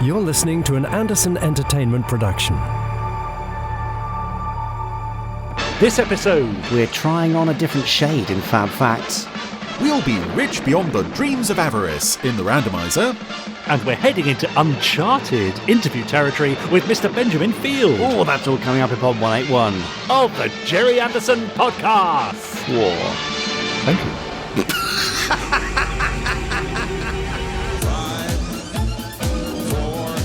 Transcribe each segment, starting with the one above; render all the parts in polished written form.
You're listening to an Anderson Entertainment production. This episode, we're trying on a different shade in FAB Facts. We'll be rich beyond the dreams of avarice in the randomizer. And we're heading into Uncharted interview territory with Mr. Benjamin Field. Oh, that's all coming up in Pod 181. Of the Gerry Anderson podcast. Whoa. Thank you. 5, 4,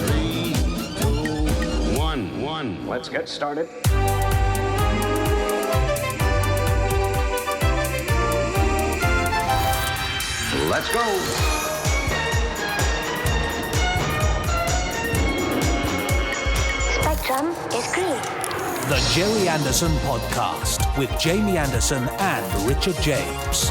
3, 2, 1. Let's get started. Let's go. Spectrum is green. The Gerry Anderson Podcast with Jamie Anderson and Richard James.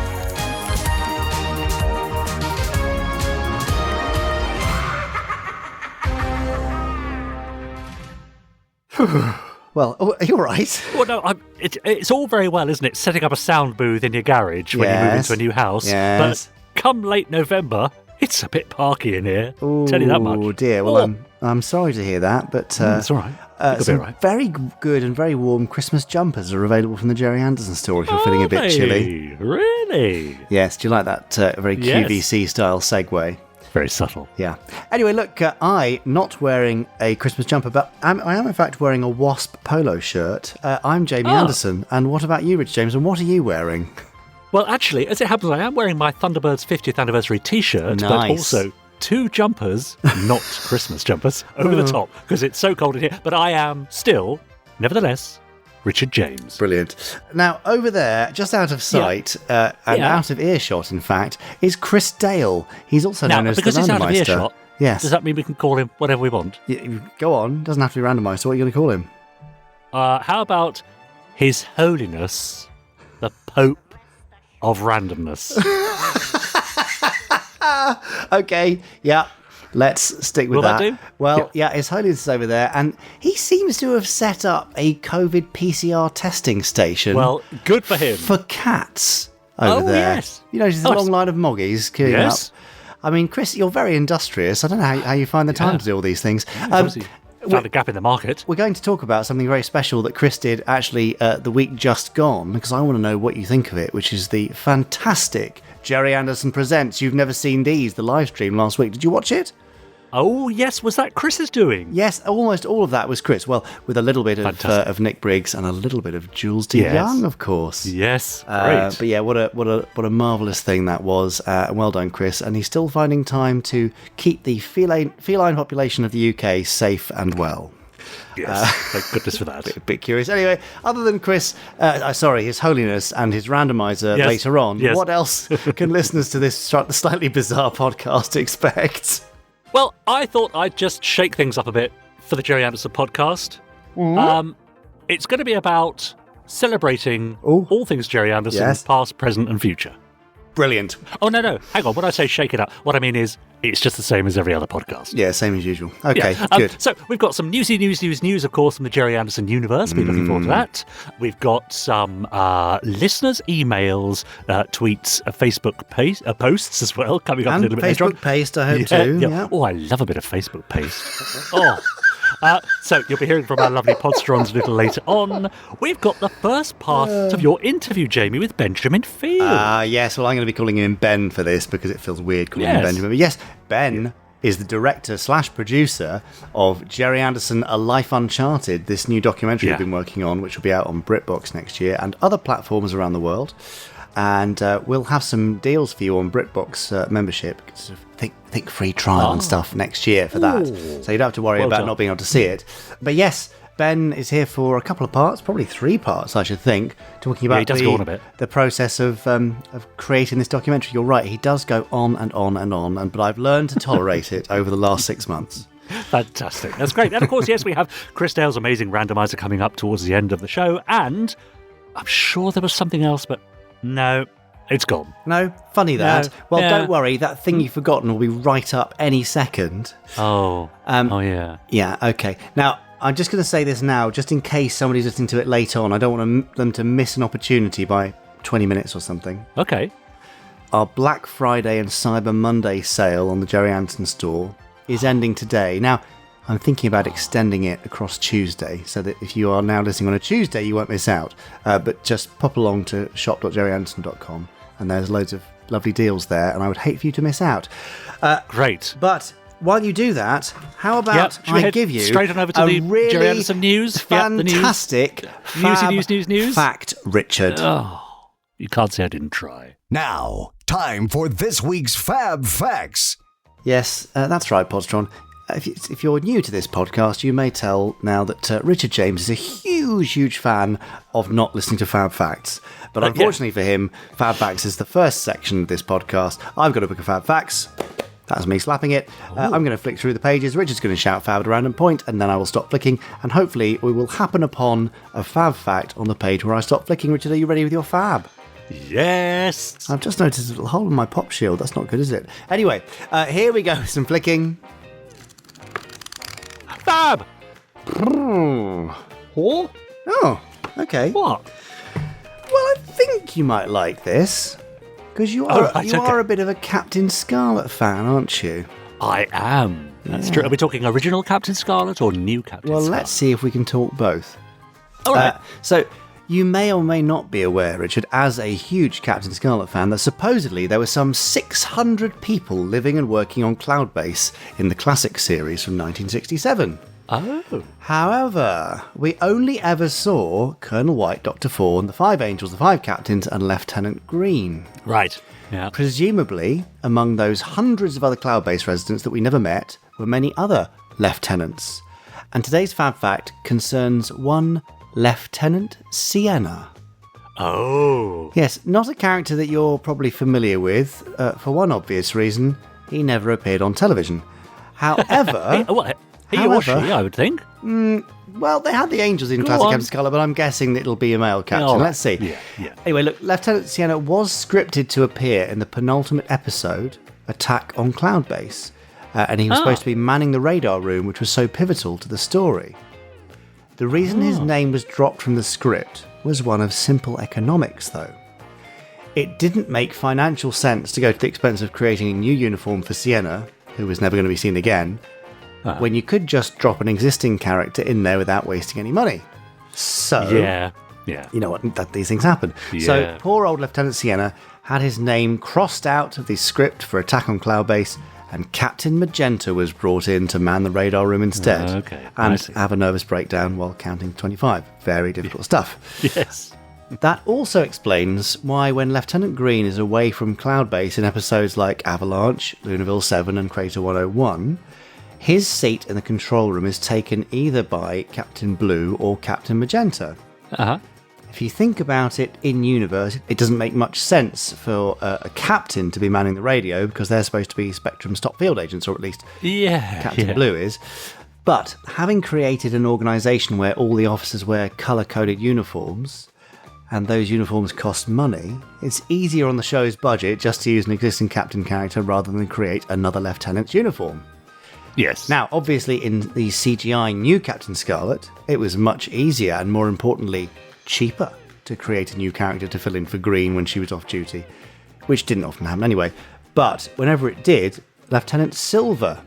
Well, are you all right? Well, no, it's all very well, isn't it, setting up a sound booth in your garage when you move into a new house. Yes. But come late November, it's a bit parky in here. Tell you that much. Oh dear. Well, I'm sorry to hear that, but it's all right. Some very good and very warm Christmas jumpers are available from the Gerry Anderson store if you're feeling a bit chilly. Really? Yes. Do you like that very QVC style segue? Very subtle. Yeah. Anyway, look, I not wearing a Christmas jumper, but I am in fact wearing a Wasp polo shirt. I'm Jamie Anderson, and what about you, Rich James? And what are you wearing? Well, actually, as it happens, I am wearing my Thunderbirds 50th anniversary T-shirt, but also 2 jumpers, not Christmas jumpers, over the top, because it's so cold in here. But I am still, nevertheless, Richard James. Brilliant. Now, over there, just out of sight, and out of earshot, in fact, is Chris Dale. He's also known as the because he's out of Randomizer. earshot, yes. Does that mean we can call him whatever we want? Go on. Doesn't have to be Randomizer. What are you going to call him? How about His Holiness, the Pope of Randomness? Okay, yeah. Let's stick with Will that do? Well, His Holiness is over there, and he seems to have set up a COVID PCR testing station. Well, good for him. For cats over there. Yes. You know, there's a long line of moggies queuing up. I mean, Chris, you're very industrious. I don't know how you find the time to do all these things. Found a gap in the market. We're going to talk about something very special that Chris did actually the week just gone, because I want to know what you think of it, which is the fantastic Gerry Anderson Presents You've Never Seen These, the live stream last week. Did you watch it? Oh, yes. Was that Chris's doing? Yes, almost all of that was Chris. Well, with a little bit of Nick Briggs and a little bit of Jules de Young, of course. Yes, great. But yeah, what a marvellous thing that was. Well done, Chris. And he's still finding time to keep the feline population of the UK safe and well. Yes, thank goodness for that. A bit curious. Anyway, other than Chris, His Holiness and his randomizer later on, what else can listeners to this slightly bizarre podcast expect? Well, I thought I'd just shake things up a bit for the Gerry Anderson podcast. It's going to be about celebrating all things Gerry Anderson, past, present and future. Brilliant. Oh, no. Hang on. When I say shake it up, what I mean is it's just the same as every other podcast. Yeah, same as usual. Okay, good. So we've got some news, of course, from the Gerry Anderson universe. We're looking forward to that. We've got some listeners' emails, tweets, Facebook posts as well, coming up a little bit later on. Facebook paste, I hope, too. Yeah. Oh, I love a bit of Facebook paste. So you'll be hearing from our lovely Podsterons a little later on. We've got the first part of your interview, Jamie, with Benjamin Field. Yes, well, I'm going to be calling him Ben for this because it feels weird calling him Benjamin. But yes, Ben is the director/producer of Gerry Anderson, A Life Uncharted, this new documentary we've been working on, which will be out on BritBox next year and other platforms around the world. And we'll have some deals for you on BritBox membership. Sort of think free trial and stuff next year for that. So you don't have to worry about not being able to see it. But yes, Ben is here for a couple of parts, probably 3 parts, I should think, talking about the process of creating this documentary. You're right, he does go on and on and on, but I've learned to tolerate it over the last 6 months. Fantastic. That's great. And of course, yes, we have Chris Dale's amazing randomizer coming up towards the end of the show. And I'm sure there was something else, but no, it's gone. No? Funny that. Well, don't worry. That thing you've forgotten will be right up any second. Oh yeah. Yeah, okay. Now, I'm just going to say this now, just in case somebody's listening to it later on. I don't want them to miss an opportunity by 20 minutes or something. Okay. Our Black Friday and Cyber Monday sale on the Gerry Anderson store is ending today. Now, I'm thinking about extending it across Tuesday, so that if you are now listening on a Tuesday, you won't miss out. But just pop along to shop.gerryanderson.com, and there's loads of lovely deals there, and I would hate for you to miss out. Great. But while you do that, how about I give you straight on over to the really Gerry Anderson news? Fantastic news. fact, Richard. Oh, you can't say I didn't try. Now, time for this week's Fab Facts. Yes, that's right, Podsteron. If you're new to this podcast, you may tell now that Richard James is a huge fan of not listening to Fab Facts. But unfortunately for him, Fab Facts is the first section of this podcast. I've got a book of Fab Facts. That's me slapping it. I'm going to flick through the pages. Richard's going to shout Fab at a random point, and then I will stop flicking. And hopefully we will happen upon a Fab Fact on the page where I stop flicking. Richard, are you ready with your Fab? Yes. I've just noticed a little hole in my pop shield. That's not good, is it? Anyway, here we go. Some flicking. Fab! Oh, okay. What? Well, I think you might like this, because you are a bit of a Captain Scarlet fan, aren't you? I am. That's true. Are we talking original Captain Scarlet or new Captain Scarlet? Well, let's see if we can talk both. All right. So, you may or may not be aware, Richard, as a huge Captain Scarlet fan, that supposedly there were some 600 people living and working on Cloudbase in the classic series from 1967. Oh. However, we only ever saw Colonel White, Dr. Fawn, the 5 Angels, the 5 Captains, and Lieutenant Green. Right. Yeah. Presumably, among those hundreds of other Cloudbase residents that we never met were many other lieutenants. And today's Fab Fact concerns one Lieutenant Sienna. Oh. Yes, not a character that you're probably familiar with, for one obvious reason: he never appeared on television. However... He or she, I would think. Well, they had the Angels in Classic Captain Scarlet, but I'm guessing that it'll be a male captain. Right. Let's see. Yeah. Anyway, look, Lieutenant Sienna was scripted to appear in the penultimate episode, Attack on Cloudbase, and he was supposed to be manning the radar room, which was so pivotal to the story. The reason his name was dropped from the script was one of simple economics, though. It didn't make financial sense to go to the expense of creating a new uniform for Sienna, who was never going to be seen again, when you could just drop an existing character in there without wasting any money. So, yeah. You know what, these things happen. Yeah. So poor old Lieutenant Sienna had his name crossed out of the script for Attack on Cloudbase, and Captain Magenta was brought in to man the radar room instead, and have a nervous breakdown while counting 25. Very difficult stuff. Yes. That also explains why when Lieutenant Green is away from Cloudbase in episodes like Avalanche, Lunarville 7 and Crater 101, his seat in the control room is taken either by Captain Blue or Captain Magenta. If you think about it in universe, it doesn't make much sense for a captain to be manning the radio, because they're supposed to be Spectrum's top field agents, or at least Captain Blue is. But having created an organisation where all the officers wear colour-coded uniforms, and those uniforms cost money, it's easier on the show's budget just to use an existing captain character rather than create another lieutenant's uniform. Yes. Now, obviously, in the CGI new Captain Scarlet, it was much easier and, more importantly, cheaper to create a new character to fill in for Green when she was off duty, which didn't often happen anyway. But whenever it did, Lieutenant Silver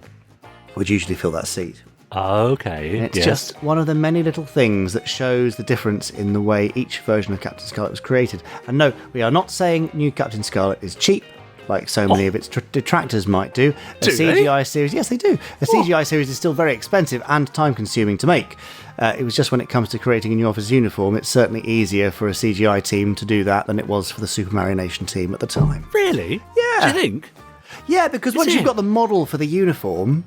would usually fill that seat. Okay. And it's just one of the many little things that shows the difference in the way each version of Captain Scarlet was created. And no, we are not saying new Captain Scarlet is cheap, like so many of its detractors might do. CGI series, yes, they do. A CGI series is still very expensive and time-consuming to make. It was just when it comes to creating a new officer's uniform, it's certainly easier for a CGI team to do that than it was for the Super Mario Nation team at the time. Really? Yeah. Do you think? Yeah, because once you've got the model for the uniform,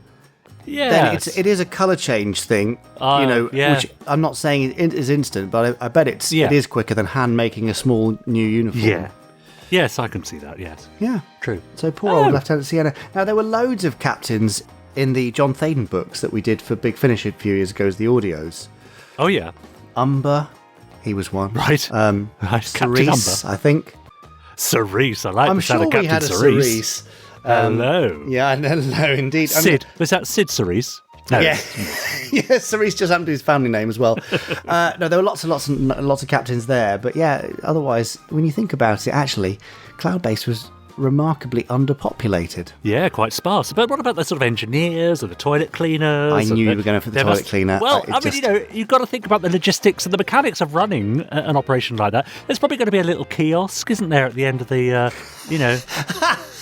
then it is a colour change thing, which I'm not saying is instant, but I bet it is quicker than hand making a small new uniform. Yeah. Yes, I can see that, yes. Yeah. True. So poor old Lieutenant Sienna. Now, there were loads of captains in the John Thaden books that we did for Big Finish a few years ago as the audios. Oh, yeah. Umber, he was one. Right. Right. Cerise, I think. Cerise, I like the sound of Captain Cerise. Hello. Yeah, hello, indeed. Sid. Was that Sid Cerise? No. Yeah. Yeah, Cerise just happened to be his family name as well. No, there were lots of captains there. But yeah, otherwise, when you think about it, actually, Cloudbase was remarkably underpopulated. Yeah, quite sparse. But what about the sort of engineers and the toilet cleaners? I knew you were going for the toilet cleaner. Well, you've got to think about the logistics and the mechanics of running an operation like that. There's probably going to be a little kiosk, isn't there, at the end of the,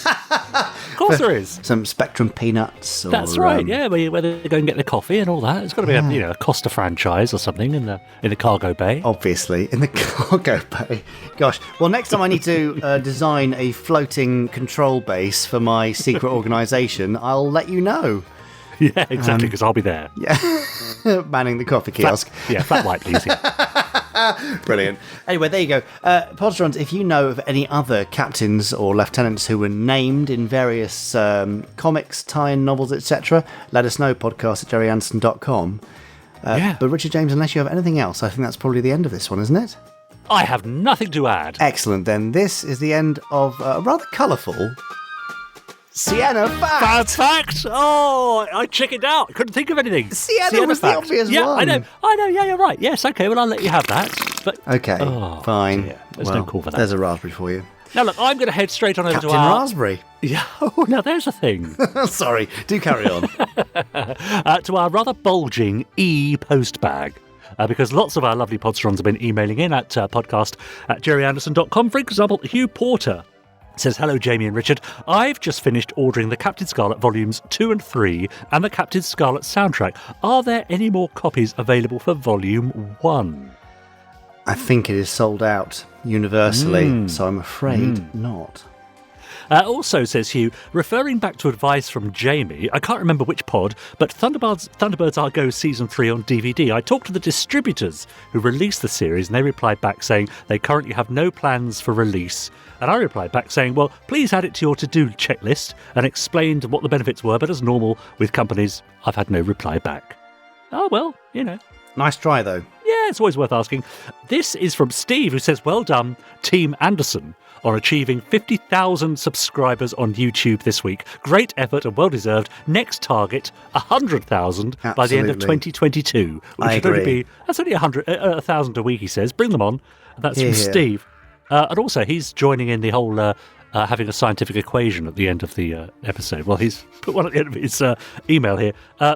Of course there is. Some Spectrum peanuts. That's right, yeah, where they go and get the coffee and all that. It's got to be a Costa franchise or something in the cargo bay. Obviously, in the cargo bay. Gosh. Well, next time I need to design a floating control base for my secret organisation, I'll let you know. Yeah, exactly, because I'll be there. Yeah, manning the coffee kiosk. Flat white, please. Brilliant. Anyway, there you go. Podsterons, if you know of any other captains or lieutenants who were named in various comics, tie-in novels, etc., let us know, podcast@gerryanderson.com. But Richard James, unless you have anything else, I think that's probably the end of this one, isn't it? I have nothing to add. Excellent, then. This is the end of a rather colourful Sienna Fact! Fact! Oh, I chickened out. I couldn't think of anything. Sienna was Fact. the obvious one. one. I know. Yeah, you're right. Yes, okay. Well, I'll let you have that. But okay, fine. Dear. There's no call for that. There's a raspberry for you. Now, look, I'm going to head straight on over Captain to our... Raspberry. Yeah. Oh, now there's a thing. Sorry. Do carry on. To our rather bulging e-post bag. Because lots of our lovely Podsterons have been emailing in at podcast@gerryanderson.com. For example, Hugh Porter says, hello, Jamie and Richard. I've just finished ordering the Captain Scarlet Volumes 2 and 3 and the Captain Scarlet soundtrack. Are there any more copies available for Volume 1? I think it is sold out universally, so I'm afraid not. Also, says Hugh, referring back to advice from Jamie, I can't remember which pod, but Thunderbirds Are Go Season 3 on DVD. I talked to the distributors who released the series, and they replied back saying they currently have no plans for release. And I replied back saying, well, please add it to your to-do checklist, and explained what the benefits were, but as normal with companies, I've had no reply back. Oh, well, Nice try, though. Yeah, it's always worth asking. This is from Steve, who says, well done, Team Anderson, on achieving 50,000 subscribers on YouTube this week. Great effort and well-deserved. Next target, 100,000 by the end of 2022. Which should only be, that's only 1,000 a week, he says. Bring them on. That's from Steve. And also, he's joining in the whole having a scientific equation at the end of the episode. Well, he's put one at the end of his email here.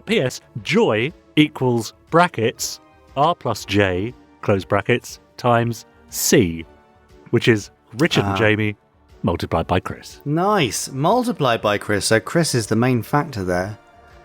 P.S. Joy equals brackets R plus J, close brackets, times C, which is Richard and Jamie multiplied by Chris. Nice. Multiplied by Chris. So Chris is the main factor there.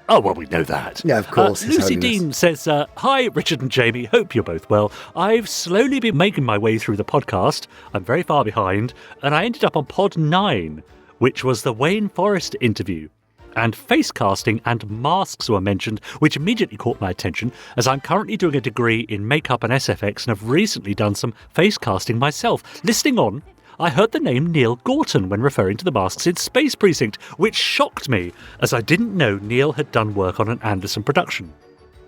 Oh, well, we know that. Yeah, of course. Lucy Dean says, hi, Richard and Jamie. Hope you're both well. I've slowly been making my way through the podcast. I'm very far behind. And I ended up on pod 9, which was the Wayne Forrest interview. And face casting and masks were mentioned, which immediately caught my attention, as I'm currently doing a degree in makeup and SFX and have recently done some face casting myself. Listening on, I heard the name Neil Gorton when referring to the masks in Space Precinct, which shocked me, as I didn't know Neil had done work on an Anderson production.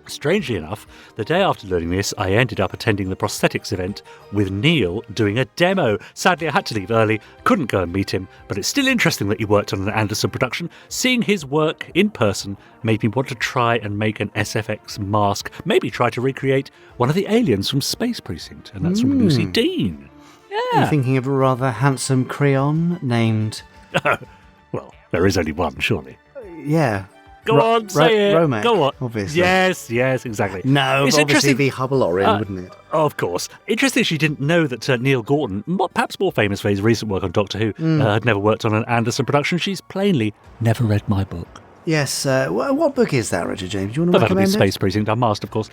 Strangely enough, the day after learning this, I ended up attending the prosthetics event with Neil doing a demo. Sadly, I had to leave early, couldn't go and meet him, but it's still interesting that he worked on an Anderson production. Seeing his work in person made me want to try and make an SFX mask, maybe try to recreate one of the aliens from Space Precinct, and that's from Lucy Dean. Yeah. You're thinking of a rather handsome Creon named... Well, there is only one, surely. Yeah. Go on, say it. Romac, go on. Obviously. Yes, exactly. No, it's obviously the Hubble-Orion, wouldn't it? Of course. Interesting she didn't know that Neil Gorton, perhaps more famous for his recent work on Doctor Who, had never worked on an Anderson production. She's plainly never read my book. Yes. What book is that, Richard James? Do you want to recommend it? Space Precinct, Unmasked, of course.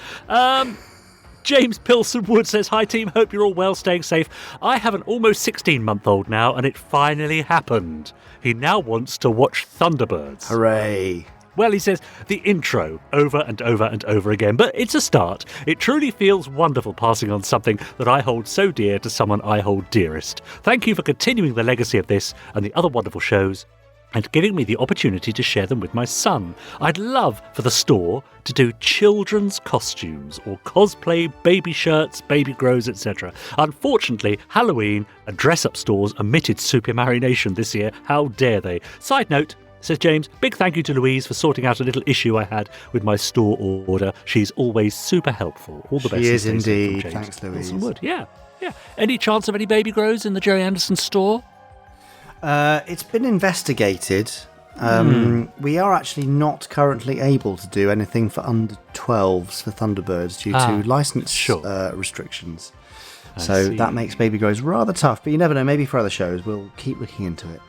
James Pilson Wood says, hi team, hope you're all well, staying safe. I have an almost 16-month-old now, and it finally happened. He now wants to watch Thunderbirds. Hooray. Well, he says, the intro over and over and over again, but it's a start. It truly feels wonderful passing on something that I hold so dear to someone I hold dearest. Thank you for continuing the legacy of this and the other wonderful shows, and giving me the opportunity to share them with my son. I'd love for the store to do children's costumes or cosplay, baby shirts, baby grows, etc. Unfortunately, Halloween and dress-up stores omitted Super Marination this year. How dare they? Side note, says James, big thank you to Louise for sorting out a little issue I had with my store order. She's always super helpful. All the best. She is indeed. Thanks, Louise. Yeah. Any chance of any baby grows in the Gerry Anderson store? It's been investigated. We are actually not currently able to do anything for under 12s for Thunderbirds due to license restrictions. So that makes Baby Grows rather tough, but you never know, maybe for other shows we'll keep looking into it.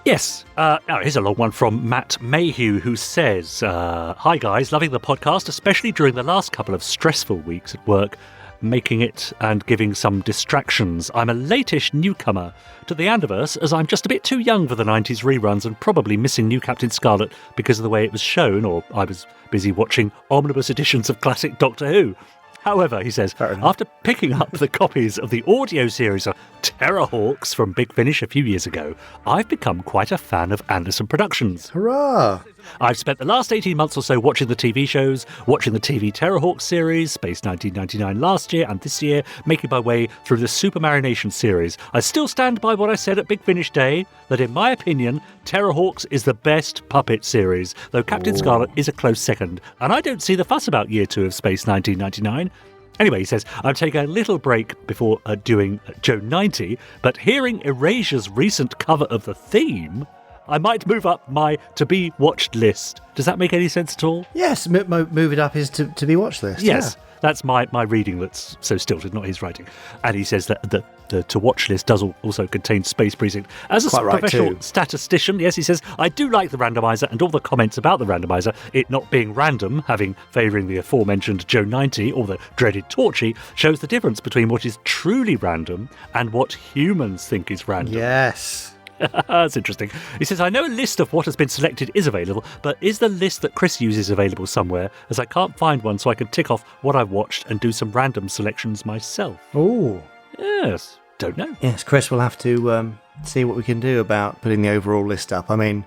Yes. Here's a long one from Matt Mayhew, who says, Hi guys, loving the podcast, especially during the last couple of stressful weeks at work, making it and giving some distractions. I'm a late-ish newcomer to the Andiverse, as I'm just a bit too young for the 90s reruns and probably missing New Captain Scarlet because of the way it was shown, or I was busy watching omnibus editions of classic Doctor Who. However, he says, after picking up the copies of the audio series of Terrorhawks from Big Finish a few years ago, I've become quite a fan of Anderson Productions. Hurrah! I've spent the last 18 months or so watching the TV shows, watching the TV Terrorhawks series, Space 1999 last year and this year, making my way through the Supermarination series. I still stand by what I said at Big Finish Day, that in my opinion, Terrorhawks is the best puppet series, though Captain Scarlet is a close second, and I don't see the fuss about Year 2 of Space 1999. Anyway, he says, I'm taking a little break before doing Joe 90, but hearing Erasure's recent cover of the theme, I might move up my to-be-watched list. Does that make any sense at all? Yes, move it up his to-be watched list. Yes, yeah. That's my reading that's so stilted, not his writing. And he says that the to-watch list does also contain Space Precinct. As a professional statistician, yes, he says, I do like the randomizer and all the comments about the randomizer, it not being random, favouring the aforementioned Joe 90 or the dreaded Torchy, shows the difference between what is truly random and what humans think is random. Yes. That's interesting. He says, I know a list of what has been selected is available, but is the list that Chris uses available somewhere, as I can't find one so I can tick off what I've watched and do some random selections myself? Oh. Yes. Don't know. Yes, Chris will have to see what we can do about putting the overall list up. I mean,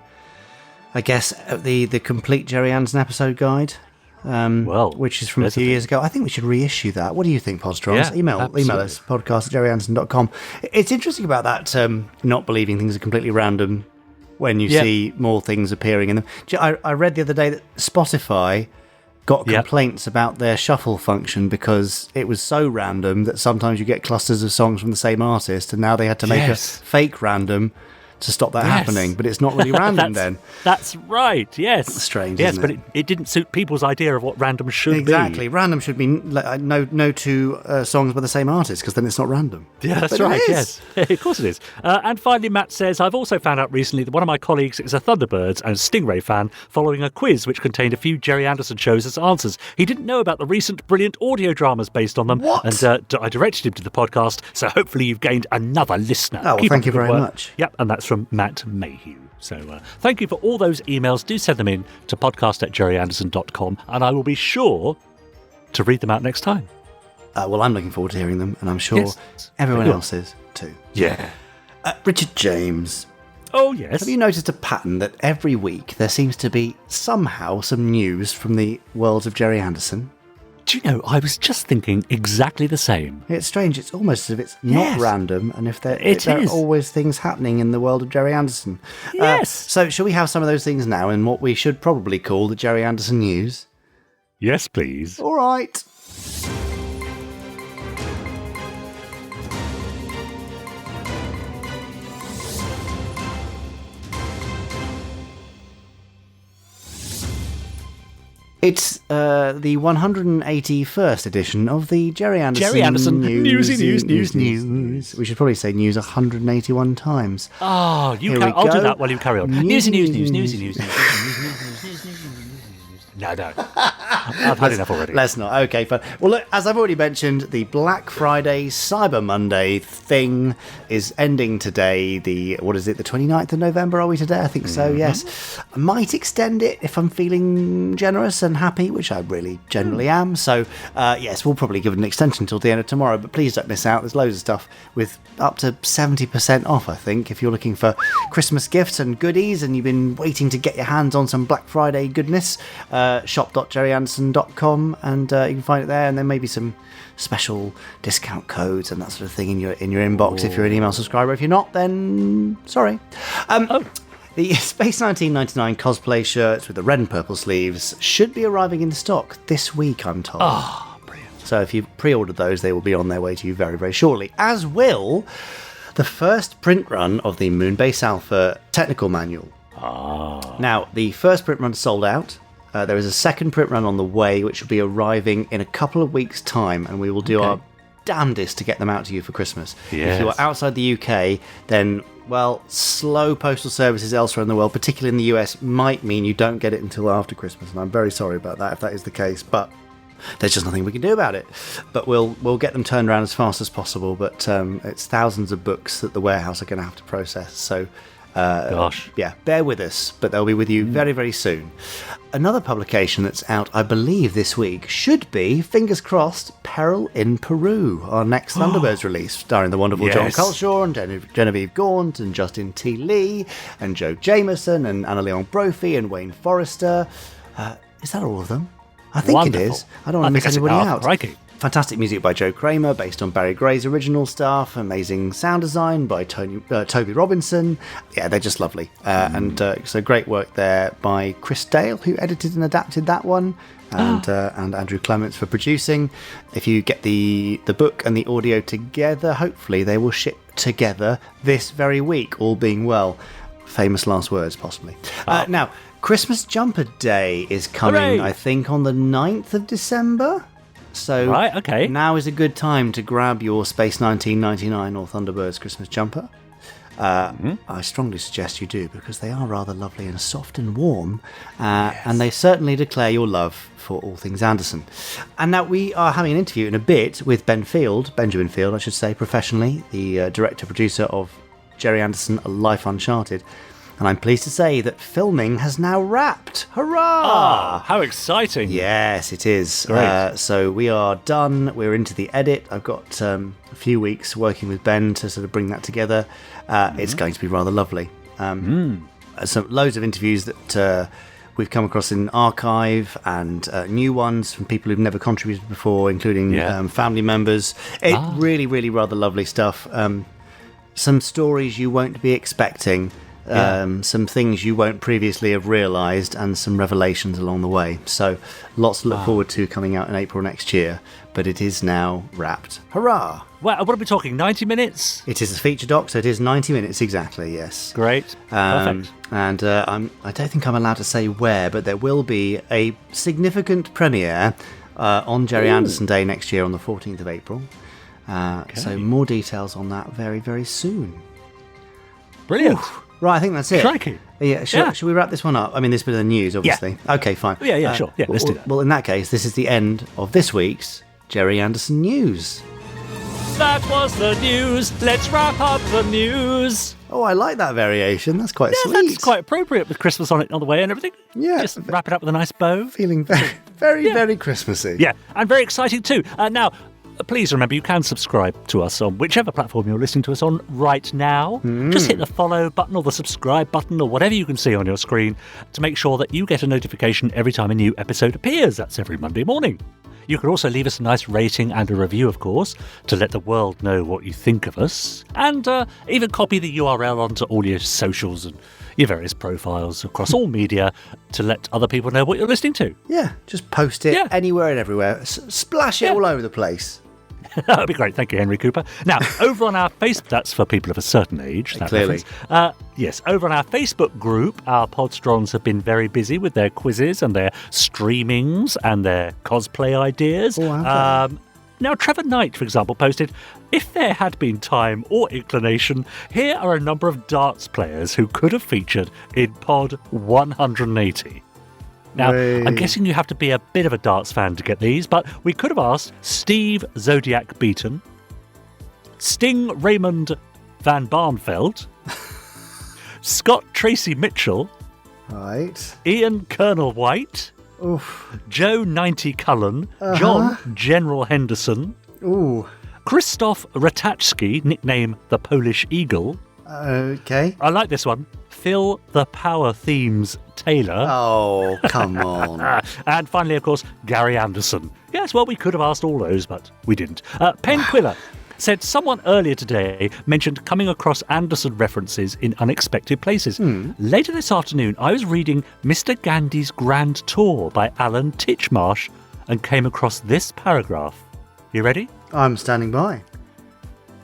I guess the complete Gerry Anderson episode guide, which is from a few years ago. I think we should reissue that. What do you think, Podsterons? Yeah, email us, podcast@gerryanderson.com. It's interesting about that, not believing things are completely random when you see more things appearing in them. I read the other day that Spotify got complaints about their shuffle function because it was so random that sometimes you get clusters of songs from the same artist, and now they had to make a fake random to stop that happening, but it's not really random then. That's right, yes. That's strange, yes, isn't but it didn't suit people's idea of what random should be. Exactly. Random should be no two songs by the same artist, because then it's not random. Yeah, that's right, yes. Of course it is. And finally, Matt says, I've also found out recently that one of my colleagues is a Thunderbirds and Stingray fan following a quiz which contained a few Gerry Anderson shows as answers. He didn't know about the recent brilliant audio dramas based on them. What? And I directed him to the podcast, so hopefully you've gained another listener. Oh, well, thank you very much. Yep, and that's from Matt Mayhew. So thank you for all those emails. Do send them in to podcast@gerryanderson.com, and I will be sure to read them out next time. Well, I'm looking forward to hearing them, and I'm sure everyone else is too. Yeah. Richard James. Oh, yes. Have you noticed a pattern that every week there seems to be somehow some news from the world of Gerry Anderson? Do you know, I was just thinking exactly the same. It's strange. It's almost as if it's not random, and if there are always things happening in the world of Gerry Anderson. Yes. So shall we have some of those things now in what we should probably call the Gerry Anderson news? Yes, please. All right. It's the 181st edition of the Gerry Anderson news. We should probably say news 181 times. Oh, I'll do that while you carry on. News. No. I've had enough already. Let's not. Okay, fine. Well, look, as I've already mentioned, the Black Friday, Cyber Monday thing is ending today. The 29th of November, are we today? I think so, yes. I might extend it if I'm feeling generous and happy, which I really generally am. So, yes, we'll probably give it an extension until the end of tomorrow, but please don't miss out. There's loads of stuff with up to 70% off, I think, if you're looking for Christmas gifts and goodies and you've been waiting to get your hands on some Black Friday goodness. Shop.gerryanderson.com, and you can find it there, and then maybe some special discount codes and that sort of thing in your inbox if you're an email subscriber. If you're not, then sorry. The Space 1999 cosplay shirts with the red and purple sleeves should be arriving in stock this week, I'm told. Oh, brilliant. So if you've pre-ordered those, they will be on their way to you very, very shortly, as will the first print run of the Moonbase Alpha technical manual. Now, the first print run sold out. There is a second print run on the way, which will be arriving in a couple of weeks' time, and we will do our damnedest to get them out to you for Christmas. Yes. If you are outside the UK, then, well, slow postal services elsewhere in the world, particularly in the US, might mean you don't get it until after Christmas, and I'm very sorry about that if that is the case, but there's just nothing we can do about it. But we'll get them turned around as fast as possible, but it's thousands of books that the warehouse are going to have to process, so... yeah, bear with us, but they'll be with you very, very soon. Another publication that's out, I believe, this week should be, fingers crossed, Peril in Peru, our next Thunderbirds release, starring the wonderful John Culshaw and Genevieve Gaunt and Justin T. Lee and Joe Jameson and Anna Leon Brophy and Wayne Forrester. Is that all of them? I think it is. I don't want to miss anybody out. Crikey. Fantastic music by Joe Kramer, based on Barry Gray's original stuff. Amazing sound design by Toby Robinson. Yeah, they're just lovely. And so great work there by Chris Dale, who edited and adapted that one, and Andrew Clements for producing. If you get the book and the audio together, hopefully they will ship together this very week, all being well. Famous last words, possibly. Now, Christmas Jumper Day is coming, Hooray! I think, on the 9th of December. So now is a good time to grab your Space 1999 or Thunderbirds Christmas jumper. I strongly suggest you do, because they are rather lovely and soft and warm, and they certainly declare your love for all things Anderson. And now we are having an interview in a bit with Benjamin Field, I should say, professionally, the director-producer of Gerry Anderson, Life Uncharted. And I'm pleased to say that filming has now wrapped. Hurrah! How exciting. Yes, it is. Great. So we are done. We're into the edit. I've got a few weeks working with Ben to sort of bring that together. It's going to be rather lovely. So loads of interviews that we've come across in archive, and new ones from people who've never contributed before, including family members. Really, really rather lovely stuff. Some stories you won't be expecting. Some things you won't previously have realised, and some revelations along the way. So lots to look forward to coming out in April next year, but it is now wrapped. Hurrah! Well, what are we talking, 90 minutes? It is a feature doc, so it is 90 minutes exactly, yes. Great. Perfect. And I don't think I'm allowed to say where, but there will be a significant premiere on Gerry Anderson Day next year on the 14th of April. So more details on that very, very soon. Brilliant. Ooh. Right, I think that's it. Crikey. Yeah, should we wrap this one up? I mean, this bit of the news, obviously. Yeah. Okay, fine. Yeah, sure. Yeah, let's do that. Well, in that case, this is the end of this week's Gerry Anderson News. That was the news. Let's wrap up the news. Oh, I like that variation. That's quite sweet. That's quite appropriate with Christmas on the way and everything. Yeah. Just wrap it up with a nice bow. Feeling very, very Christmassy. Yeah, and very exciting too. Now, please remember, you can subscribe to us on whichever platform you're listening to us on right now. Just hit the follow button or the subscribe button or whatever you can see on your screen to make sure that you get a notification every time a new episode appears. That's every Monday morning. You can also leave us a nice rating and a review, of course, to let the world know what you think of us. And even copy the URL onto all your socials and your various profiles across all media to let other people know what you're listening to. Yeah, just post it anywhere and everywhere. Splash it all over the place. That would be great. Thank you, Henry Cooper. Now, over on our Facebook, that's for people of a certain age. That clearly. Yes, over on our Facebook group, our Podsterons have been very busy with their quizzes and their streamings and their cosplay ideas. Now, Trevor Knight, for example, posted, if there had been time or inclination, here are a number of darts players who could have featured in Pod 180. Now, I'm guessing you have to be a bit of a darts fan to get these, but we could have asked Steve Zodiac Beaton, Sting Raymond Van Barneveld, Scott Tracy Mitchell, right, Ian Colonel White, Joe 90 Cullen, John General Henderson, Christoph Ratajski, nickname the Polish Eagle. Okay. I like this one. Phil the Power Themes Taylor. Oh, come on. And finally, of course, Gerry Anderson. Yes, well, we could have asked all those, but we didn't. Pen Quiller said someone earlier today mentioned coming across Anderson references in unexpected places. Later this afternoon, I was reading Mr. Gandhi's Grand Tour by Alan Titchmarsh and came across this paragraph. You ready? I'm standing by.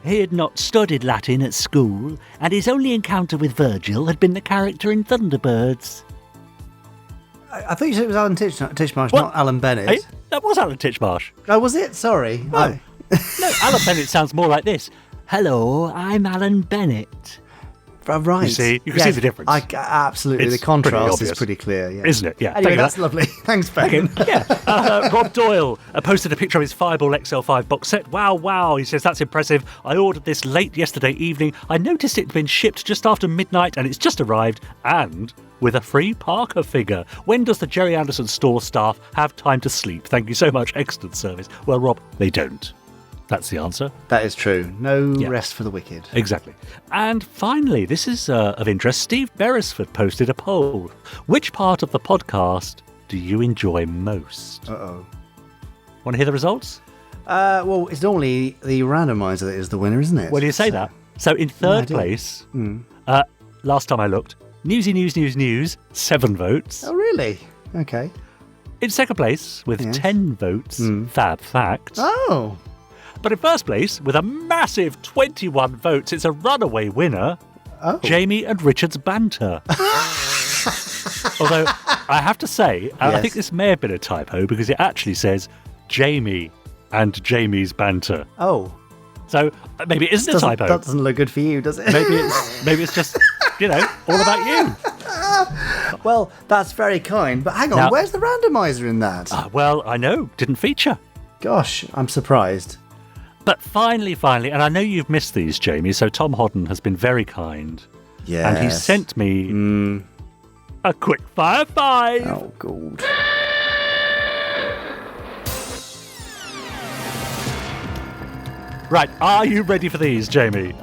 He had not studied Latin at school, and his only encounter with Virgil had been the character in Thunderbirds. I thought you said it was Alan Titchmarsh, not Alan Bennett. Hey, that was Alan Titchmarsh. Oh, was it? Sorry. No, Alan Bennett sounds more like this. Hello, I'm Alan Bennett. Right. You see the difference. Absolutely, It's the contrast pretty is pretty clear, yeah. Isn't it? Yeah. Anyway, that's lovely. Thanks, Ben. Rob Doyle posted a picture of his Fireball XL5 box set. Wow. He says, that's impressive. I ordered this late yesterday evening. I noticed it had been shipped just after midnight, and it's just arrived, and with a free Parker figure. When does the Gerry Anderson store staff have time to sleep? Thank you so much. Excellent service. Well, Rob, they don't. That's the answer. That is true. No rest for the wicked. Exactly. And finally, this is of interest. Steve Beresford posted a poll. Which part of the podcast do you enjoy most? Uh-oh. Want to hear the results? Well, it's normally the randomizer that is the winner, isn't it? Well, you say that. So in third place, last time I looked, Newsy News, 7 votes. Oh, really? Okay. In second place, with 10 votes, Fab Facts. Oh. But in first place, with a massive 21 votes, it's a runaway winner, Jamie and Richard's banter. Although, I have to say, I think this may have been a typo, because it actually says Jamie and Jamie's banter. Oh. So, maybe it isn't a typo. That doesn't look good for you, does it? Maybe it's just, all about you. Well, that's very kind, but hang on, Now, where's the randomizer in that? Well, I know, didn't feature. Gosh, I'm surprised. But finally, and I know you've missed these, Jamie, so Tom Hodden has been very kind. Yes. And he sent me a Quickfire 5. Oh, God. Right, are you ready for these, Jamie?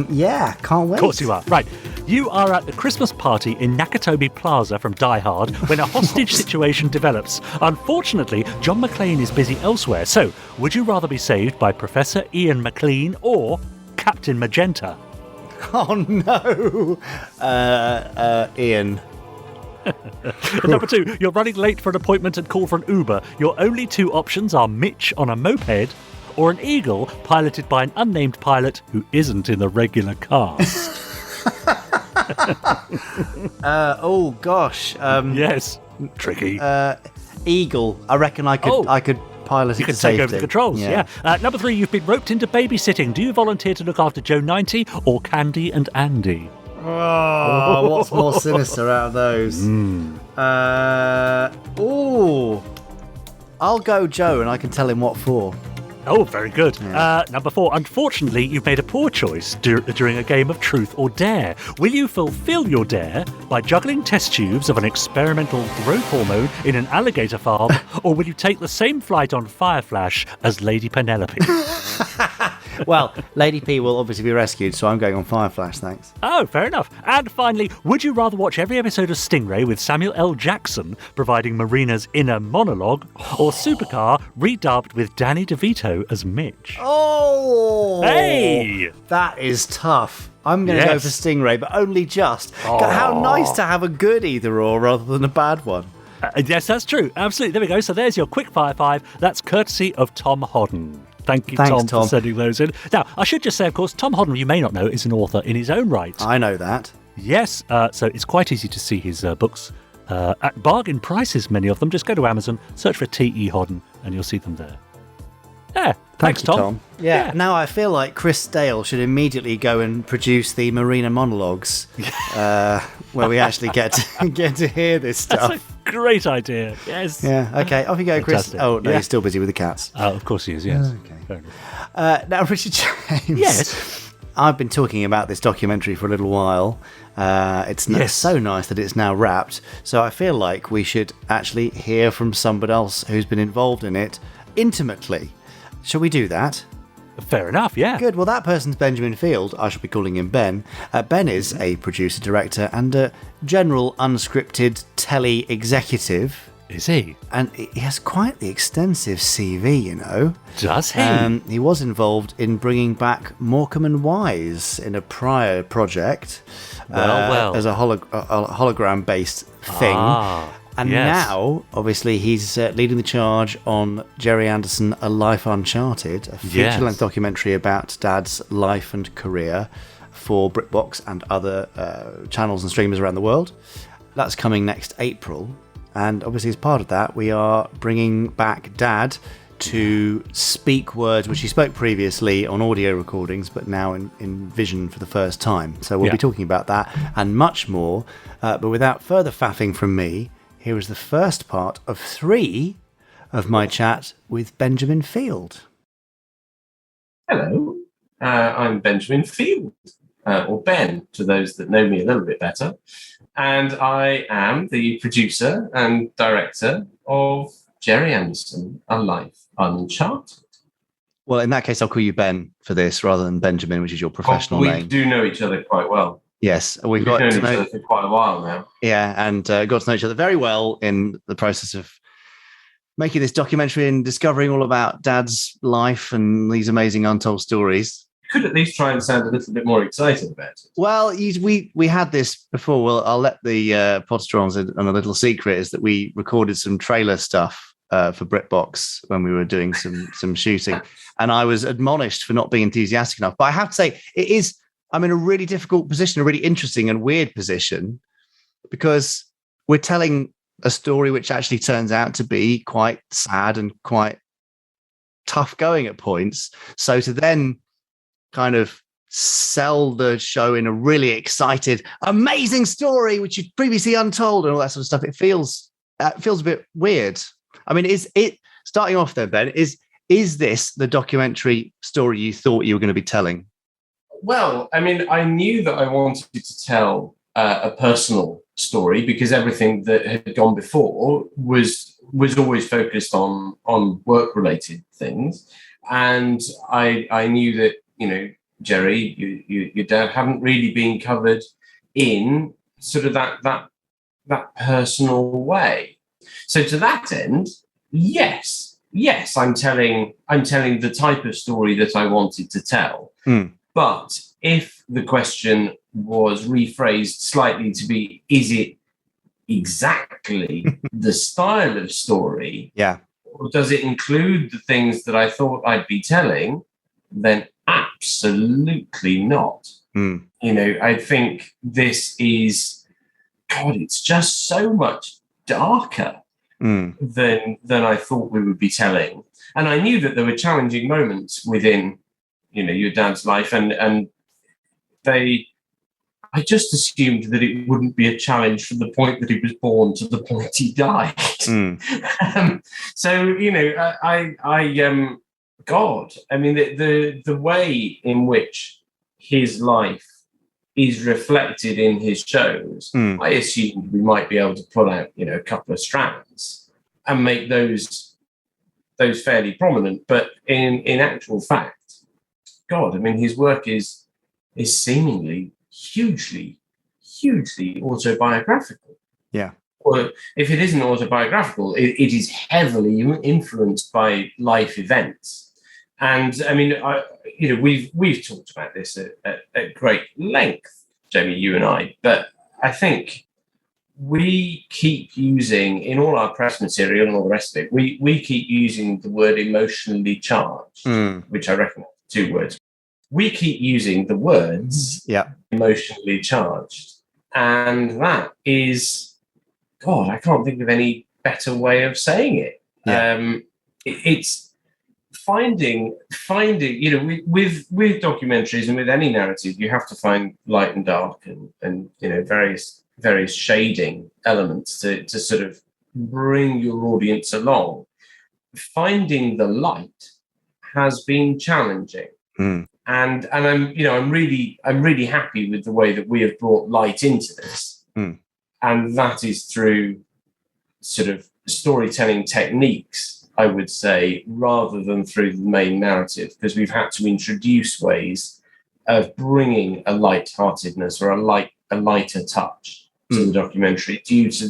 Yeah, can't wait. Of course you are. Right. You are at the Christmas party in Nakatomi Plaza from Die Hard when a hostage situation develops. Unfortunately, John McClane is busy elsewhere. So, would you rather be saved by Professor Ian McLean or Captain Magenta? Oh, no. Ian. Number 2, you're running late for an appointment and call for an Uber. Your only 2 options are Mitch on a moped or an Eagle piloted by an unnamed pilot who isn't in the regular cast. Oh gosh. Yes. Tricky. Eagle. I reckon I could pilot you it could to take safety. over the controls, yeah. Number 3, you've been roped into babysitting. Do you volunteer to look after Joe 90 or Candy and Andy? Oh, what's more sinister out of those? I'll go Joe and I can tell him what for. Oh, very good. Yeah. Number 4, unfortunately, you've made a poor choice during a game of Truth or Dare. Will you fulfill your dare by juggling test tubes of an experimental growth hormone in an alligator farm, or will you take the same flight on Fireflash as Lady Penelope? Well, Lady P will obviously be rescued, so I'm going on Fireflash, thanks. Oh, fair enough. And finally, would you rather watch every episode of Stingray with Samuel L. Jackson providing Marina's inner monologue, or Supercar redubbed with Danny DeVito as Mitch? Oh! Hey! That is tough. I'm going to go for Stingray, but only just. How nice to have a good either-or rather than a bad one. Yes, that's true. Absolutely. There we go. So there's your Quickfire 5. That's courtesy of Tom Hodden. Thanks, Tom, for sending those in. Now, I should just say, of course, Tom Hodden, you may not know, is an author in his own right. I know that. Yes, so it's quite easy to see his books at bargain prices, many of them. Just go to Amazon, search for T.E. Hodden, and you'll see them there. Yeah, thanks, Tom. Yeah. Now I feel like Chris Dale should immediately go and produce the Marina monologues, where we actually get to hear this stuff. That's a great idea. Yes. Yeah. Okay. Off you go, Chris. Fantastic. Oh no, he's still busy with the cats. Of course he is. Yes. Okay. Now, Richard James. Yes. I've been talking about this documentary for a little while. It's so nice that it's now wrapped. So I feel like we should actually hear from somebody else who's been involved in it intimately. Shall we do that? Fair enough, yeah. Good. Well, that person's Benjamin Field. I shall be calling him Ben. Ben is a producer, director, and a general unscripted telly executive. Is he? And he has quite the extensive CV, you know. Does he? He was involved in bringing back Morecambe and Wise in a prior project. Well. As a hologram-based thing. And now, obviously, he's leading the charge on Gerry Anderson, A Life Uncharted, a feature-length documentary about Dad's life and career for BritBox and other channels and streamers around the world. That's coming next April. And obviously, as part of that, we are bringing back Dad to speak words which he spoke previously on audio recordings, but now in vision for the first time. So we'll be talking about that and much more. But without further faffing from me, here is the first part of 3 of my chat with Benjamin Field. Hello, I'm Benjamin Field, or Ben, to those that know me a little bit better. And I am the producer and director of Gerry Anderson, A Life Uncharted. Well, in that case, I'll call you Ben for this rather than Benjamin, which is your professional name. We do know each other quite well. Yes, we've known each other for quite a while now. Yeah, and got to know each other very well in the process of making this documentary and discovering all about Dad's life and these amazing untold stories. You could at least try and sound a little bit more excited about it. Well, we had this before. Well, I'll let the Podsterons on a little secret is that we recorded some trailer stuff for BritBox when we were doing some shooting, and I was admonished for not being enthusiastic enough. But I have to say, I'm in a really difficult position, a really interesting and weird position, because we're telling a story which actually turns out to be quite sad and quite tough going at points. So to then kind of sell the show in a really excited, amazing story, which is previously untold and all that sort of stuff, it feels a bit weird. I mean, is it, starting off there, Ben, is this the documentary story you thought you were going to be telling? Well, I mean, I knew that I wanted to tell a personal story because everything that had gone before was always focused on work-related things. And I knew that, you know, Gerry, your dad hadn't really been covered in sort of that personal way. So to that end, yes, I'm telling the type of story that I wanted to tell. But if the question was rephrased slightly to be, is it exactly the style of story? Yeah. Or does it include the things that I thought I'd be telling? Then absolutely not. You know, I think this is, God, it's just so much darker than I thought we would be telling. And I knew that there were challenging moments within, you know, your dad's life, and I just assumed that it wouldn't be a challenge from the point that he was born to the point he died. So, you know, God, I mean, the way in which his life is reflected in his shows, I assumed we might be able to pull out, you know, a couple of strands and make those fairly prominent. But in actual fact, God, I mean, his work is seemingly hugely autobiographical. Yeah. Or if it isn't autobiographical, it is heavily influenced by life events. And I mean, you know, we've talked about this at great length, Jamie, you and I. But I think we keep using, in all our press material and all the rest of it, we keep using the word emotionally charged, which I reckon are 2 words. We keep using the words emotionally charged. And that is, God, I can't think of any better way of saying it. It's finding, you know, with documentaries and with any narrative, you have to find light and dark and you know, various shading elements to sort of bring your audience along. Finding the light has been challenging. And I'm really happy with the way that we have brought light into this. And that is through sort of storytelling techniques, I would say, rather than through the main narrative, because we've had to introduce ways of bringing a lightheartedness or a lighter touch to the documentary due to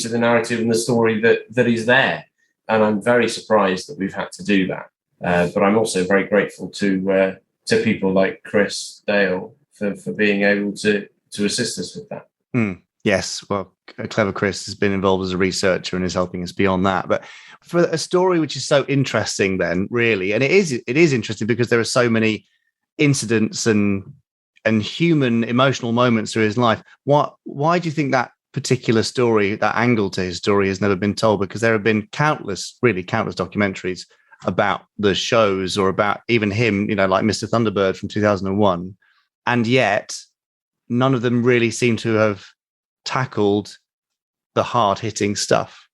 the narrative and the story that is there. And I'm very surprised that we've had to do that. But I'm also very grateful to people like Chris Dale for being able to assist us with that. Yes, well, Clever Chris has been involved as a researcher and is helping us beyond that. But for a story which is so interesting, then really, and it is interesting because there are so many incidents and human emotional moments through his life. Why do you think that particular story, that angle to his story, has never been told? Because there have been countless documentaries about the shows or about even him, like Mr. Thunderbird from 2001, and yet none of them really seem to have tackled the hard-hitting stuff.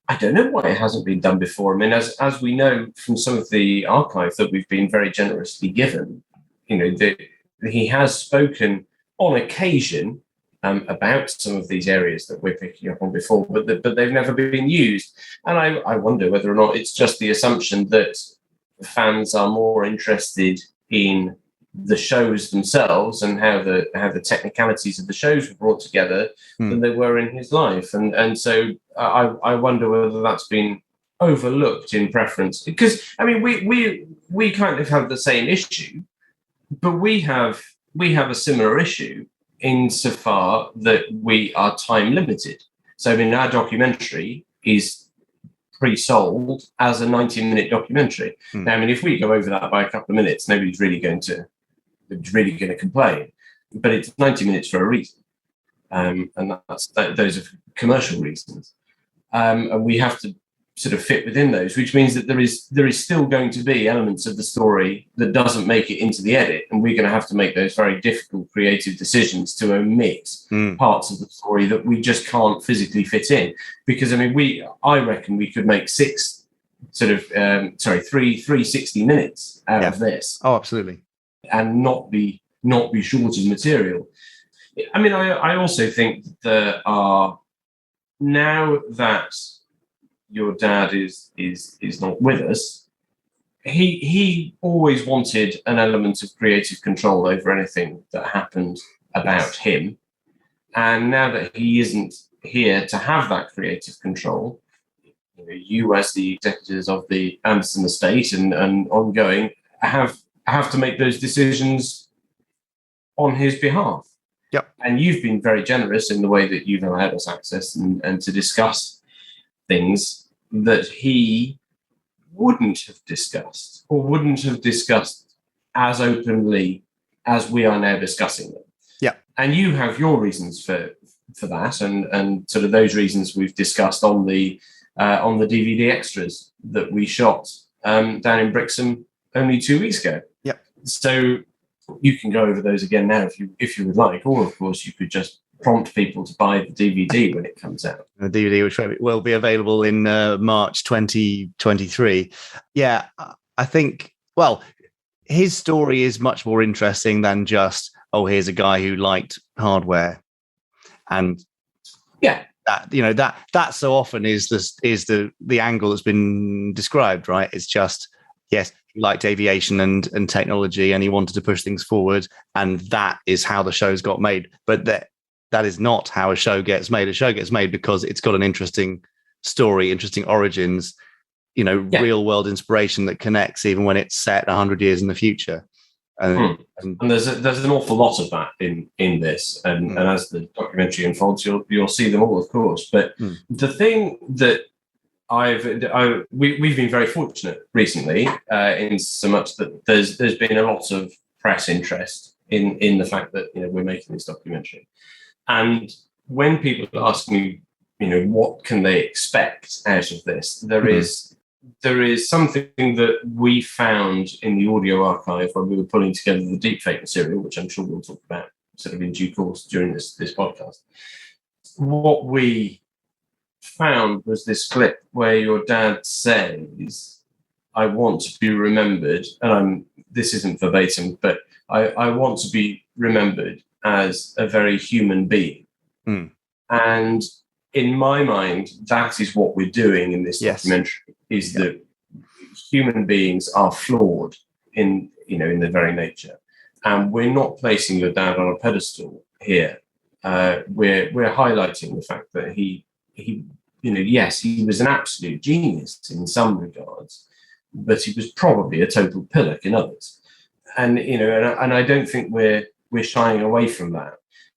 I don't know why it hasn't been done before. I mean, as we know from some of the archive that we've been very generously given, that he has spoken on occasion about some of these areas that we're picking up on before, but they've never been used. And I wonder whether or not it's just the assumption that fans are more interested in the shows themselves and how the technicalities of the shows were brought together than they were in his life, and so I wonder whether that's been overlooked in preference. Because I mean, we kind of have the same issue, but we have a similar issue insofar that we are time limited. So I mean, our documentary is pre-sold as a 90-minute documentary. Now, I mean, if we go over that by a couple of minutes, nobody's really going to complain, but it's 90 minutes for a reason, and those are commercial reasons, and we have to sort of fit within those, which means that there is still going to be elements of the story that doesn't make it into the edit, and we're going to have to make those very difficult creative decisions to omit parts of the story that we just can't physically fit in. Because I mean, I reckon we could make 3 60 minutes out of this. Oh, absolutely. And not be short of material. I mean, I also think that there are, now that your dad is not with us, he always wanted an element of creative control over anything that happened about him. And now that he isn't here to have that creative control, you as the executors of the Anderson estate and ongoing have to make those decisions on his behalf. Yep. And you've been very generous in the way that you've allowed us access and to discuss things that he wouldn't have discussed as openly as we are now discussing them. Yeah. And you have your reasons for that, and sort of those reasons we've discussed on the DVD extras that we shot down in Brixham only 2 weeks ago. Yep. So you can go over those again now if you would like, or of course you could just prompt people to buy the DVD when it comes out. The DVD, which will be available in March 2023. Yeah, I think, well, his story is much more interesting than just, here's a guy who liked hardware. And yeah, that so often is the angle that's been described, right? It's just, yes, he liked aviation and technology, and he wanted to push things forward, and that is how the shows got made. But that is not how a show gets made. A show gets made because it's got an interesting story, interesting origins, real world inspiration that connects even when it's set 100 years in the future. And there's an awful lot of that in this, and as the documentary unfolds, you'll see them all, of course. But the thing that we've been very fortunate recently, in so much that there's been a lot of press interest in the fact that we're making this documentary. And when people ask me, what can they expect out of this, there is something that we found in the audio archive when we were pulling together the deepfake material, which I'm sure we'll talk about sort of in due course during this podcast. What we found was this clip where your dad says, "I want to be remembered," and this isn't verbatim, but I want to be remembered as a very human being. And in my mind, that is what we're doing in this documentary, is that human beings are flawed in their very nature. And we're not placing your dad on a pedestal here. We're highlighting the fact that he yes, he was an absolute genius in some regards, but he was probably a total pillock in others. And and I don't think we're shying away from that.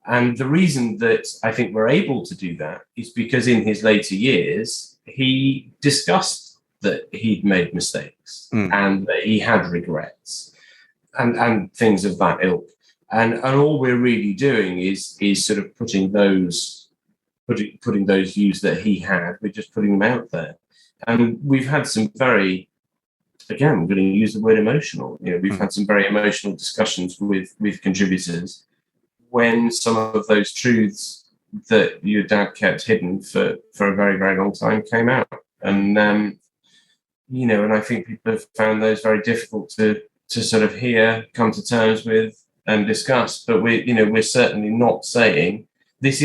And the reason that I think we're able to do that is because in his later years, he discussed that he'd made mistakes and that he had regrets and things of that ilk. And all we're really doing is sort of putting those views that he had, we're just putting them out there. And we've had some very, again, I'm going to use the word emotional. We've had some very emotional discussions with contributors when some of those truths that your dad kept hidden for a very, very long time came out. And, and I think people have found those very difficult to sort of hear, come to terms with and discuss. But we're certainly not saying this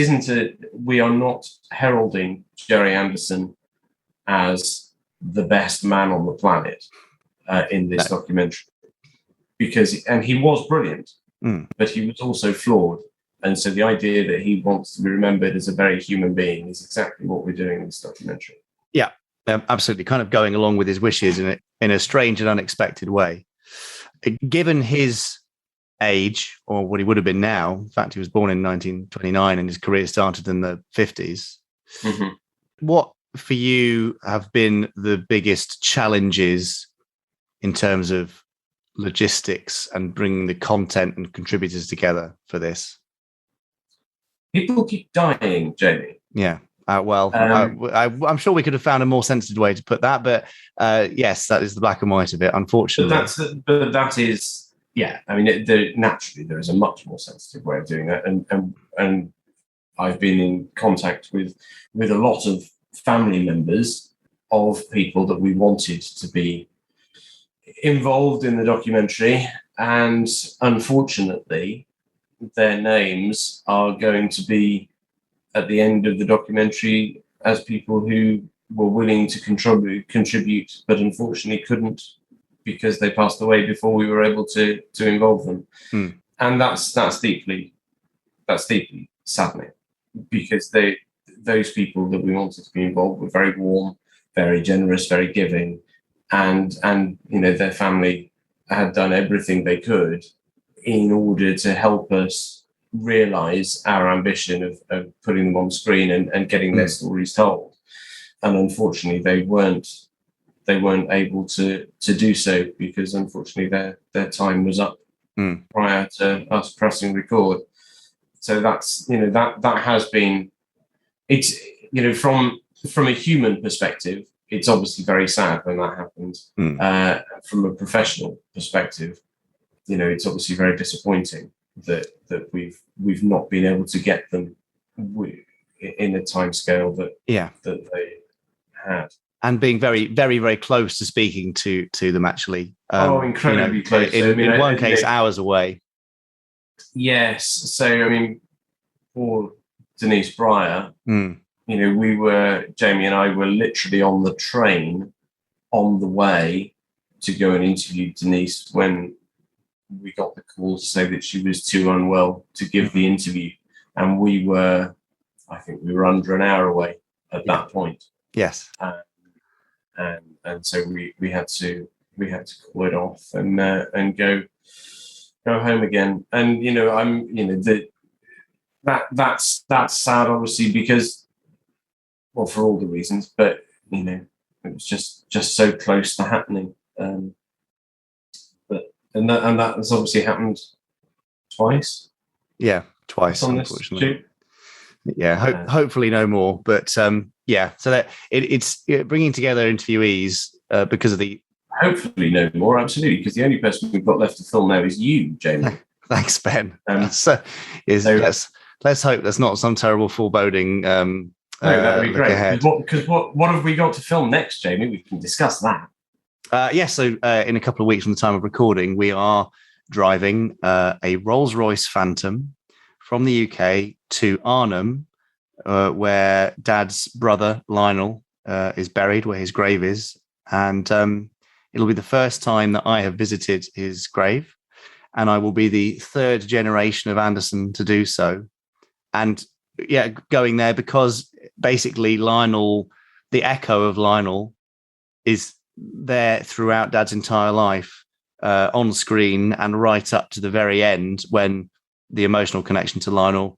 we are not heralding Gerry Anderson as the best man on the planet in this documentary, and he was brilliant, but he was also flawed. And so the idea that he wants to be remembered as a very human being is exactly what we're doing in this documentary. Yeah, absolutely. Kind of going along with his wishes in a strange and unexpected way. Given his age, or what he would have been now, in fact, he was born in 1929 and his career started in the 50s. Mm-hmm. What for you have been the biggest challenges in terms of logistics and bringing the content and contributors together for this? People keep dying, Jamie. Yeah. I'm sure we could have found a more sensitive way to put that, but yes, that is the black and white of it, unfortunately. But that is, yeah. I mean, naturally, there is a much more sensitive way of doing that, and I've been in contact with a lot of family members of people that we wanted to be involved in the documentary, and unfortunately, their names are going to be at the end of the documentary as people who were willing to contribute, but unfortunately couldn't because they passed away before we were able to involve them. And that's deeply saddening, because those people that we wanted to be involved were very warm, very generous, very giving, and their family had done everything they could in order to help us realize our ambition of putting them on screen and getting their stories told. And unfortunately, they weren't able to do so because unfortunately their time was up prior to us pressing record. So that's that has been, it's from a human perspective, it's obviously very sad when that happens. From a professional perspective, it's obviously very disappointing that we've not been able to get them in a time scale that they had. And being very, very, very close to speaking to them, actually. Incredibly close. In one case, hours away. Yes. So, for Denise Breyer, Jamie and I were literally on the train on the way to go and interview Denise when we got the call to say that she was too unwell to give the interview. And I think we were under an hour away at that point. Yes. And so we had to call it off and go home again. And that's sad, obviously, because, well, for all the reasons, but it was just so close to happening. And that has obviously happened twice. Yeah, twice, unfortunately. Yeah, hopefully no more. But so that it's bringing together interviewees because of the. Hopefully no more, absolutely, because the only person we've got left to film now is you, Jamie. Thanks, Ben. Let's hope that's not some terrible foreboding. No, that'd be great. Because what have we got to film next, Jamie? We can discuss that. So in a couple of weeks from the time of recording, we are driving a Rolls-Royce Phantom from the UK to Arnhem, where Dad's brother, Lionel, is buried, where his grave is. And it'll be the first time that I have visited his grave. And I will be the third generation of Anderson to do so. And going there because basically Lionel, the echo of Lionel, is there throughout Dad's entire life, on screen and right up to the very end, when the emotional connection to Lionel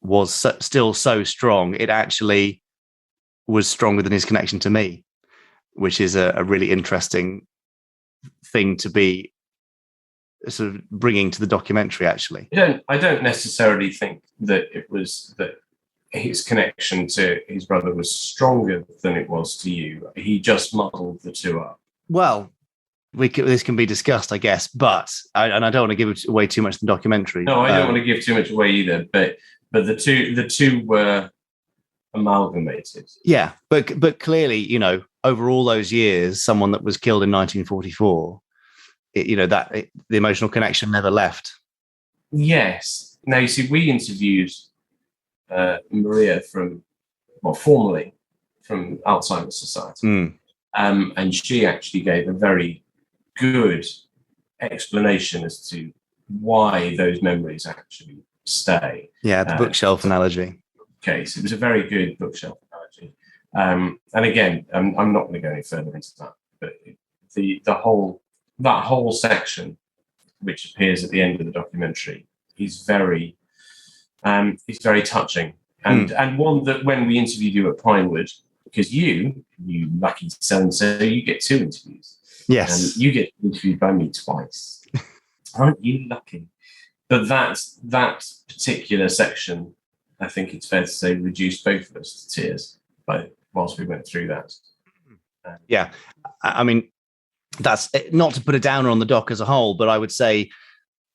was still so strong, it actually was stronger than his connection to me, which is a really interesting thing to be sort of bringing to the documentary, actually. I don't necessarily think that it was that his connection to his brother was stronger than it was to you. He just muddled the two up. Well, this can be discussed, I guess, but I don't want to give away too much of the documentary. No, I don't want to give too much away either, but the two were amalgamated. Yeah, but clearly, you know, over all those years, someone that was killed in 1944, the emotional connection never left. Yes. Now, you see, we interviewed Maria formerly from Alzheimer's Society. And she actually gave a very good explanation as to why those memories actually stay. Yeah, the bookshelf analogy. Okay, so it was a very good bookshelf analogy. And again, I'm not going to go any further into that, but that whole section, which appears at the end of the documentary, is very touching. And one that when we interviewed you at Pinewood, because you lucky so-and-so, you get 2 interviews. Yes. You get interviewed by me twice. Aren't you lucky? But that particular section, I think it's fair to say, reduced both of us to tears whilst we went through that. Yeah. I mean, that's not to put a downer on the doc as a whole, but I would say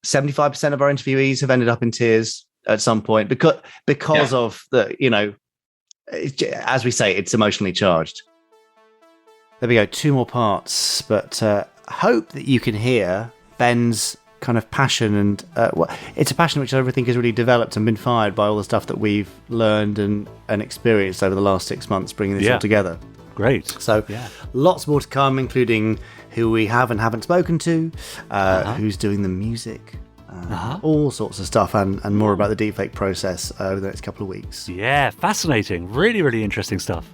75% of our interviewees have ended up in tears at some point because of the, you know, as we say, it's emotionally charged. There we go, 2 more parts, but hope that you can hear Ben's kind of passion, and it's a passion which I think has really developed and been fired by all the stuff that we've learned and experienced over the last 6 months, bringing this all together. Great. So lots more to come, including who we have and haven't spoken to, who's doing the music, all sorts of stuff, and more about the deepfake process over the next couple of weeks. Yeah, fascinating. Really, really interesting stuff.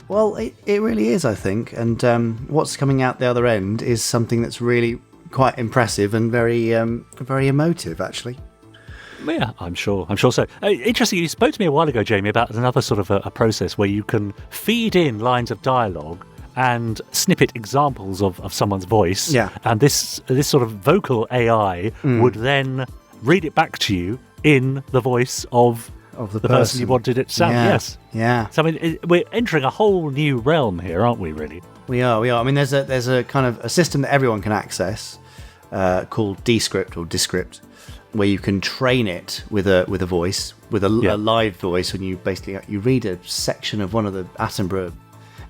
Well, it really is, I think. And what's coming out the other end is something that's really quite impressive and very emotive, actually. Yeah, I'm sure so. Interesting, you spoke to me a while ago, Jamie, about another sort of a process where you can feed in lines of dialogue and snippet examples of someone's voice. Yeah. And this sort of vocal AI would then read it back to you in the voice of the person you wanted it to sound. Yeah. Yes. Yeah. So I mean, we're entering a whole new realm here, aren't we? Really. We are. I mean, there's a kind of a system that everyone can access called Descript or Descript, where you can train it with a voice, with a live voice, when you read a section of one of the Attenborough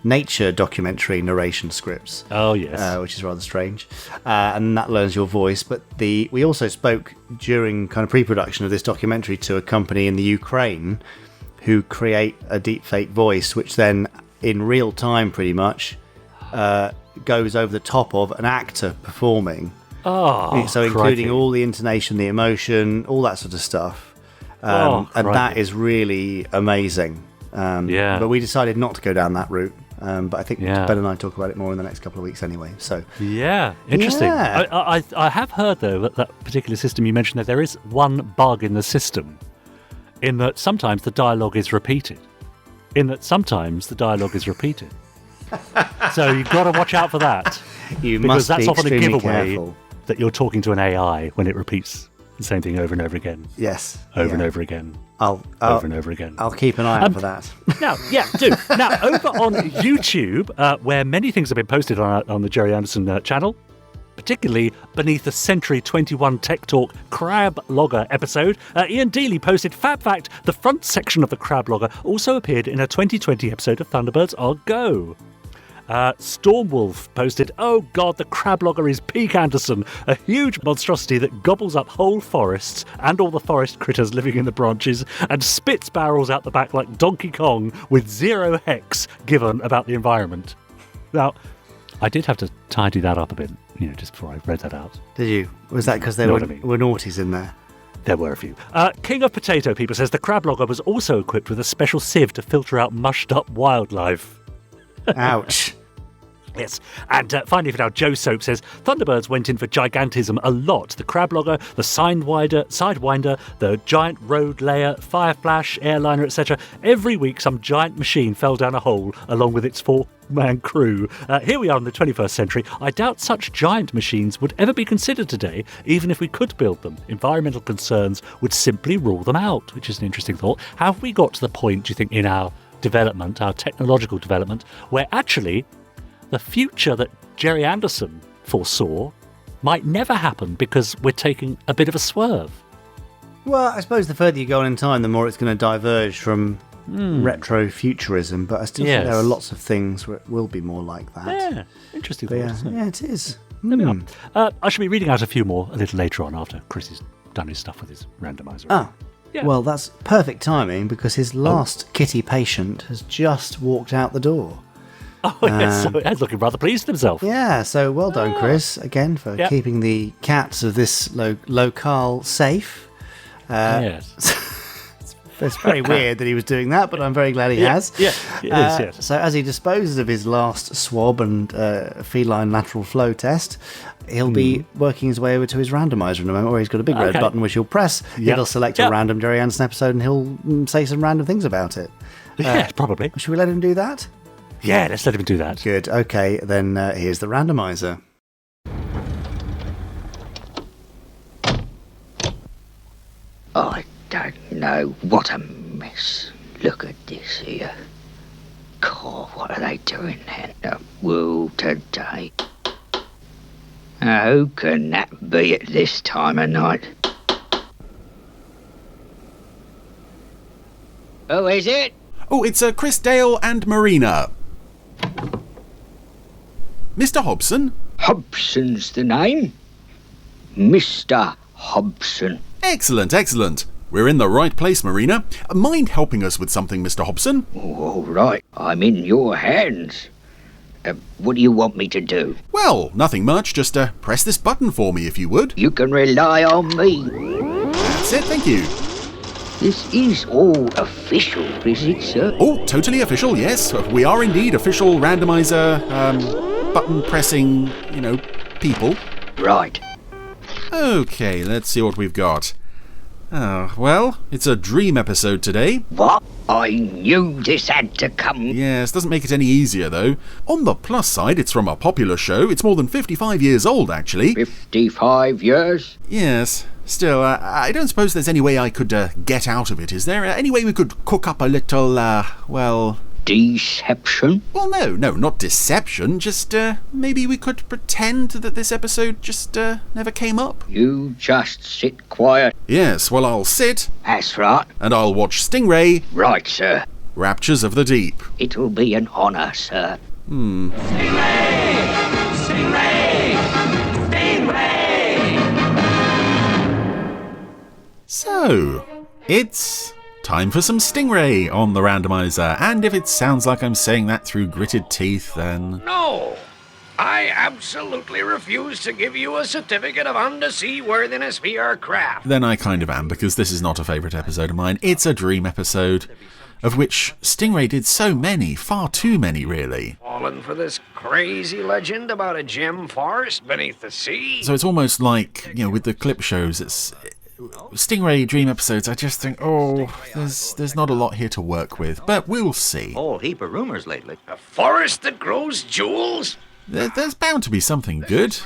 nature documentary narration scripts. Oh yes, which is rather strange, and that learns your voice. But we also spoke during kind of pre-production of this documentary to a company in the Ukraine who create a deepfake voice, which then in real time pretty much goes over the top of an actor performing. Oh, so including all the intonation, the emotion, all that sort of stuff, and that is really amazing. But we decided not to go down that route. But I think Ben and I talk about it more in the next couple of weeks anyway. So interesting. Yeah. I have heard though that particular system you mentioned, that there is one bug in the system, in that sometimes the dialogue is repeated. So you've got to watch out for that. Because that's often a giveaway careful that you're talking to an AI when it repeats the same thing over and over again. Yes. Over and over again. Over and over again. I'll keep an eye out for that. Now, do. Now, over on YouTube, where many things have been posted on the Gerry Anderson channel, particularly beneath the Century 21 Tech Talk Crab Logger episode, Ian Dealey posted Fab Fact: the front section of the Crab Logger also appeared in a 2020 episode of Thunderbirds Are Go. Stormwolf posted, "Oh God, the crab logger is Peak Anderson, a huge monstrosity that gobbles up whole forests and all the forest critters living in the branches and spits barrels out the back like Donkey Kong with 0 hex given about the environment." Now, I did have to tidy that up a bit, just before I read that out. Did you? Was that because there were naughties in there? There were a few. King of Potato People says the crab logger was also equipped with a special sieve to filter out mushed up wildlife. Ouch. Yes, and finally for now, Joe Soap says, Thunderbirds went in for gigantism a lot. The crab logger, the sidewinder, the giant road layer, Fireflash, airliner, etc. Every week some giant machine fell down a hole along with its 4-man crew. Here we are in the 21st century. I doubt such giant machines would ever be considered today, even if we could build them. Environmental concerns would simply rule them out, which is an interesting thought. Have we got to the point, do you think, in our development, our technological development, where actually the future that Gerry Anderson foresaw might never happen because we're taking a bit of a swerve? Well, I suppose the further you go on in time, the more it's going to diverge from retro-futurism, but I still think there are lots of things where it will be more like that. Yeah, interesting thought, isn't it? Yeah, it is. There we are. I shall be reading out a few more a little later on after Chris has done his stuff with his randomizer. Ah, well, that's perfect timing because his last kitty patient has just walked out the door. Oh, yes, so he's looking rather pleased with himself. Yeah, so well done, Chris, again, for keeping the cats of this locale safe. Yes. It's very weird that he was doing that, but I'm very glad he has. Yeah, it is, yes. So as he disposes of his last swab and feline lateral flow test, he'll be working his way over to his randomizer in a moment, where he's got a big red button which he'll press. It'll select a random Gerry Anderson episode and he'll say some random things about it. Yes, probably. Should we let him do that? Yeah, let's let him do that. Good. Okay, then here's the randomizer. I don't know what a mess. Look at this here. God, what are they doing in the world today? How can that be at this time of night? Who is it? Oh, it's Chris, Dale and Marina. Mr. Hobson? Hobson's the name. Mr. Hobson. Excellent, excellent. We're in the right place, Marina. Mind helping us with something, Mr. Hobson? Oh, all right. I'm in your hands. What do you want me to do? Well, nothing much. Just press this button for me, if you would. You can rely on me. That's it, thank you. This is all official, is it, sir? Oh, totally official, yes. We are indeed official randomizer, button-pressing, people. Right. Okay, let's see what we've got. Well, it's a dream episode today. What? I knew this had to come. Yes, doesn't make it any easier, though. On the plus side, it's from a popular show. It's more than 55 years old, actually. 55 years? Yes. Still, I don't suppose there's any way I could get out of it, is there? Any way we could cook up a little, deception? Well, no, not deception. Just, maybe we could pretend that this episode just, never came up. You just sit quiet. Yes, well, I'll sit. That's right. And I'll watch Stingray. Right, sir. Raptures of the Deep. It'll be an honour, sir. Stingray! Stingray! Stingray! So, it's time for some Stingray on the randomizer, and if it sounds like I'm saying that through gritted teeth, then... No! I absolutely refuse to give you a certificate of undersea worthiness for your craft. Then I kind of am, because this is not a favourite episode of mine. It's a dream episode, of which Stingray did so many, far too many, really. Fallen for this crazy legend about a gem forest beneath the sea. So it's almost like, with the clip shows, it's... Stingray dream episodes, I just think, there's not a lot here to work with, but we'll see. Whole heap of rumours lately. A forest that grows jewels? There's bound to be something good.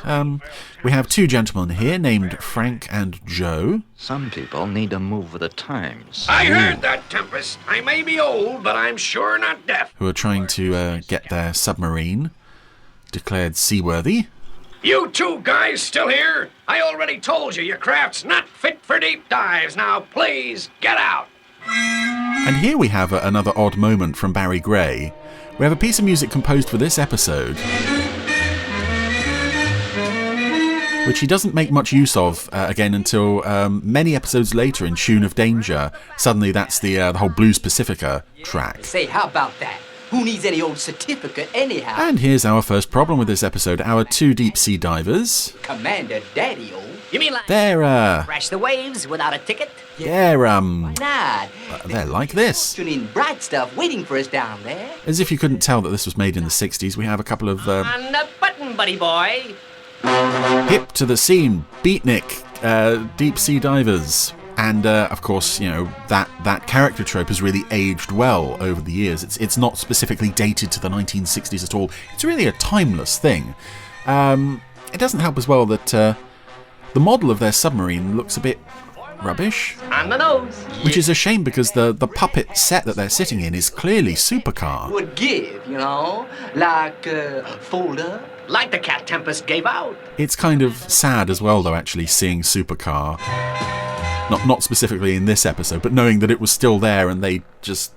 We have two gentlemen here named Frank and Joe. Some people need to move with the times. I heard that, Tempest. I may be old, but I'm sure not deaf. Who are trying to get their submarine declared seaworthy. You two guys still here? I already told you your craft's not fit for deep dives. Now, please, get out. And here we have another odd moment from Barry Gray. We have a piece of music composed for this episode, which he doesn't make much use of again until many episodes later in Tune of Danger. Suddenly that's the whole Blues Pacifica track. Say, how about that? Who needs any old certificate anyhow? And here's our first problem with this episode. Our two deep sea divers. Commander Daddy-O. You mean like crash the waves without a ticket? Why not? they're like this. Tuning bright stuff waiting for us down there. As if you couldn't tell that this was made in the 60s, we have a couple of On the button, buddy boy. hip to the scene, beatnik, deep sea divers. And, of course, you know, that character trope has really aged well over the years. It's not specifically dated to the 1960s at all. It's really a timeless thing. It doesn't help as well that the model of their submarine looks a bit rubbish. On the nose. Which is a shame because the puppet set that they're sitting in is clearly supercar. Would give, you know, like folder, like the Cat Tempest gave out. It's kind of sad as well, though, actually, seeing supercar. Not specifically in this episode, but knowing that it was still there and they just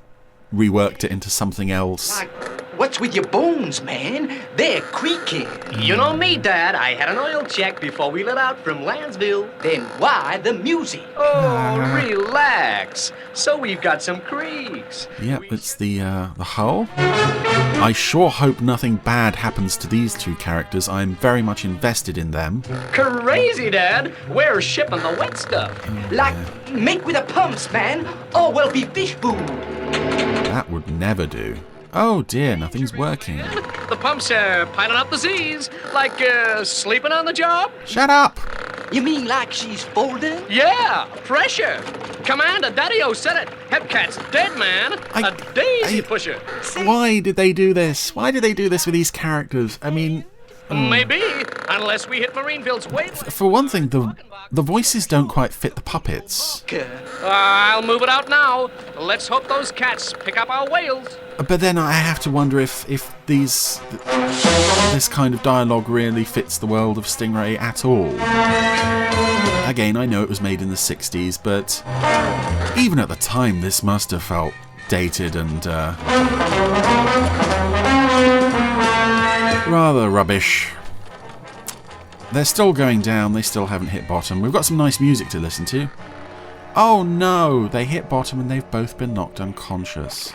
reworked it into something else. Like, what's with your bones, man? They're creaking. You know me, Dad. I had an oil check before we let out from Lansville. Then why the music? Oh, relax. So we've got some creaks. Yep, it's the hull. I sure hope nothing bad happens to these two characters. I'm very much invested in them. Crazy, Dad. We're shipping the wet stuff. Like, make with the pumps, man. Or we'll be fish food. That would never do. Oh dear, nothing's working. The pumps are piling up the Z's, like sleeping on the job. Shut up! You mean like she's folding? Yeah, pressure. Commander Daddy-O said it. Hepcat's dead, man. A daisy pusher. Why did they do this? Why did they do this with these characters? I mean... Maybe, unless we hit Marineville's weight. For one thing, the voices don't quite fit the puppets. I'll move it out now. Let's hope those cats pick up our whales. But then I have to wonder if this kind of dialogue really fits the world of Stingray at all. Again, I know it was made in the 60s, but even at the time, this must have felt dated and rather rubbish. They're still going down, they still haven't hit bottom. We've got some nice music to listen to. Oh no, they hit bottom and they've both been knocked unconscious.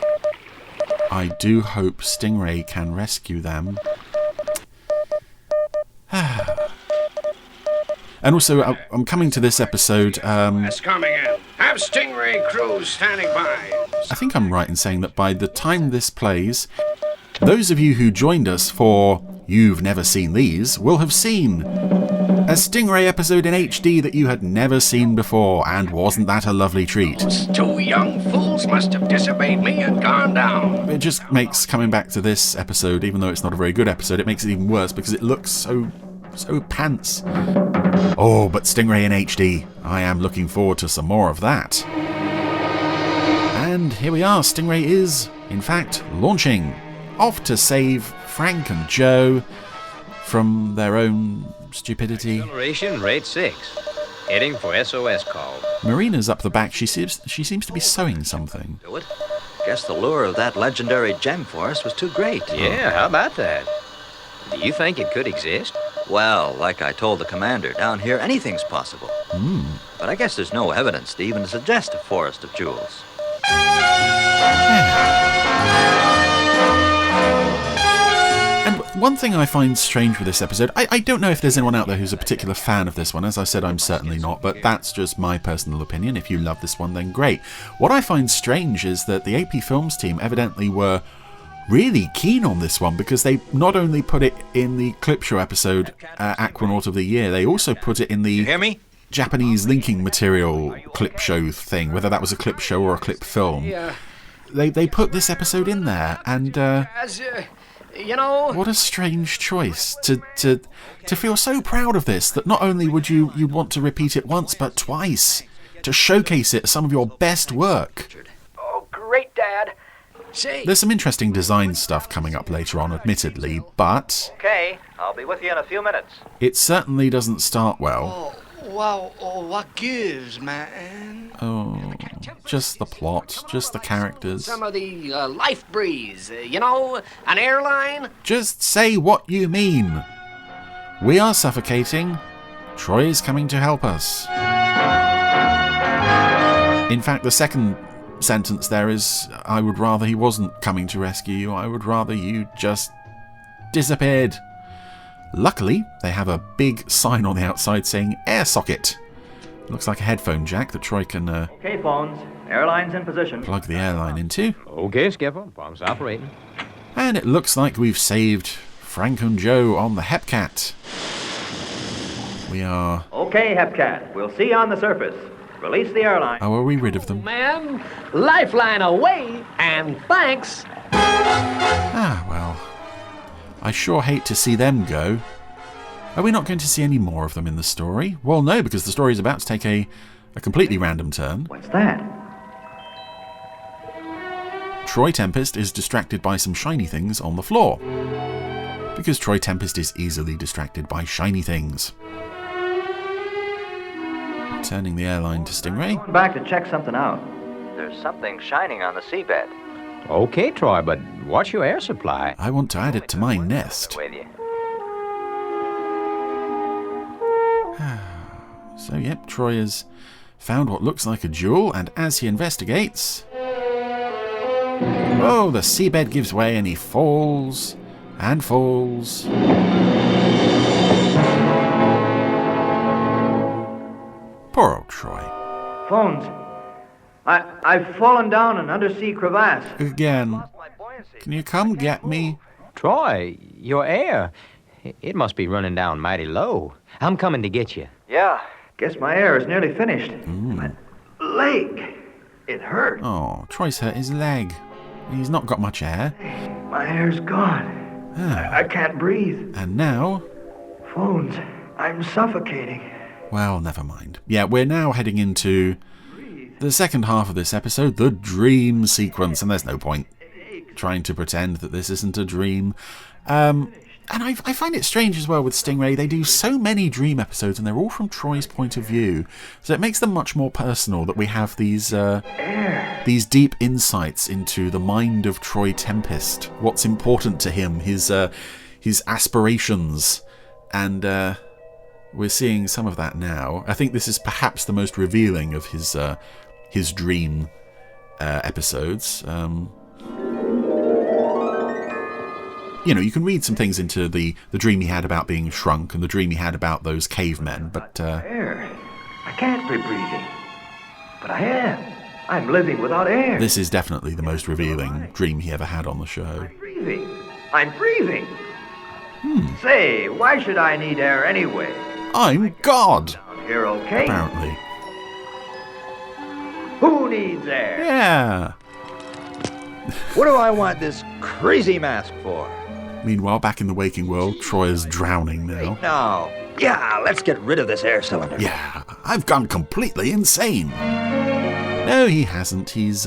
I do hope Stingray can rescue them. And also, I'm coming to this episode... That's coming in. Have Stingray crews standing by. I think I'm right in saying that by the time this plays, those of you who joined us for You've Never Seen These will have seen a Stingray episode in HD that you had never seen before, and wasn't that a lovely treat? Those two young fools must have disobeyed me and gone down. It just makes coming back to this episode, even though it's not a very good episode, it makes it even worse because it looks so pants. Oh, but Stingray in HD. I am looking forward to some more of that. And here we are. Stingray is, in fact, launching. Off to save Frank and Joe from their own stupidity. Acceleration rate 6. Heading for SOS call. Marina's up the back. She seems to be sewing something. Do it. Guess the lure of that legendary gem for us was too great. Yeah, how about that? Do you think it could exist? Well, like I told the commander, down here anything's possible. But I guess there's no evidence to even suggest a forest of jewels. And one thing I find strange with this episode, I don't know if there's anyone out there who's a particular fan of this one. As I said, I'm certainly not, but that's just my personal opinion. If you love this one, then great. What I find strange is that the AP Films team evidently were really keen on this one, because they not only put it in the clip show episode Aquanaut of the Year, they also put it in the You hear me? Japanese linking material clip show thing, whether that was a clip show or a clip film. Yeah. They put this episode in there, and you know, what a strange choice to feel so proud of this that not only would you want to repeat it once but twice, to showcase it as some of your best work. Oh, great, Dad. Say. There's some interesting design stuff coming up later on, admittedly, but Okay, I'll be with you in a few minutes. it certainly doesn't start well. Wow, what gives, man? Oh, just the plot, just the characters. Some of the life breeze, you know, an airline. Just say what you mean. We are suffocating. Troy is coming to help us. In fact, the second sentence there is, I would rather he wasn't coming to rescue you. I would rather you just disappeared. Luckily, they have a big sign on the outside saying air socket. Looks like a headphone jack that Troy can Okay, phones. Airline's in position. plug the airline into. Okay, Skipper. Bombs operating. And it looks like we've saved Frank and Joe on the Hepcat. We are... Okay, Hepcat. We'll see you on the surface. Release the airline. Oh, are we rid of them? Man, lifeline away, and thanks. Ah, well. I sure hate to see them go. Are we not going to see any more of them in the story? Well, no, because the story is about to take a completely random turn. What's that? Troy Tempest is distracted by some shiny things on the floor. Because Troy Tempest is easily distracted by shiny things. Turning the airline to Stingray. Going back to check something out. There's something shining on the seabed. Okay, Troy, but what's your air supply? I want to add it to my nest. With you. So, yep, Troy has found what looks like a jewel, and as he investigates... Oh, the seabed gives way and he falls and falls. Poor old Troy. Phones. I've fallen down an undersea crevasse. Again. Can you come get me? Troy, your air. It must be running down mighty low. I'm coming to get you. Yeah. Guess my air is nearly finished. My leg. It hurt. Oh, Troy's hurt his leg. He's not got much air. My air's gone. I can't breathe. And now... Phones. I'm suffocating. Well, never mind. Yeah, we're now heading into the second half of this episode, the dream sequence, and there's no point trying to pretend that this isn't a dream. And I find it strange as well with Stingray. They do so many dream episodes, and they're all from Troy's point of view. So it makes them much more personal that we have these deep insights into the mind of Troy Tempest, what's important to him, his aspirations, and we're seeing some of that now. I think this is perhaps the most revealing of his dream episodes. You know, you can read some things into the dream he had about being shrunk and the dream he had about those cavemen, but... Air. I can't be breathing. But I am. I'm living without air. This is definitely the most revealing dream he ever had on the show. I'm breathing. Say, why should I need air anyway? I'm God! Here, okay? Apparently. Who needs air? Yeah! What do I want this crazy mask for? Meanwhile, back in the waking world, Troy is drowning now. No. Yeah, let's get rid of this air cylinder. Yeah, I've gone completely insane. No, he hasn't. He's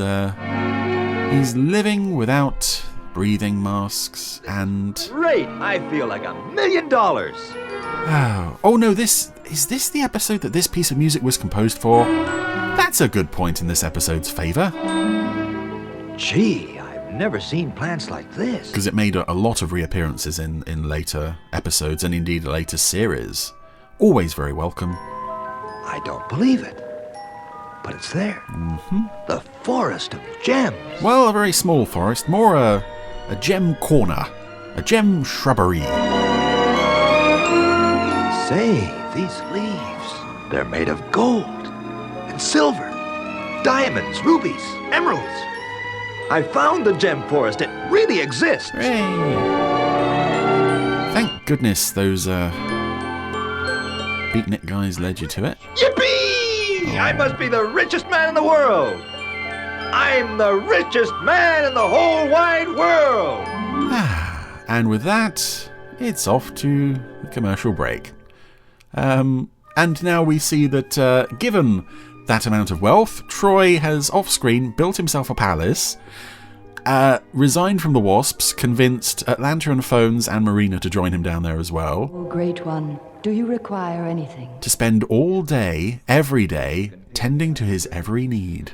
living without breathing masks and... Great! I feel like $1 million! Oh no, is this the episode that this piece of music was composed for? That's a good point in this episode's favour. Gee, I've never seen plants like this. Because it made a lot of reappearances in later episodes and indeed a later series. Always very welcome. I don't believe it. But it's there. Mm-hmm. The forest of gems. Well, a very small forest. More a gem corner. A gem shrubbery. Say, these leaves, they're made of gold and silver, diamonds, rubies, emeralds. I found the gem forest. It really exists. Hooray. Thank goodness those beatnik guys led you to it. Yippee! Oh. I must be the richest man in the world. I'm the richest man in the whole wide world. And with that, it's off to the commercial break. And now we see that given that amount of wealth, Troy has off-screen built himself a palace, resigned from the Wasps, convinced Atlanta and Phones and Marina to join him down there as well. Oh, great one, do you require anything? To spend all day, every day, tending to his every need.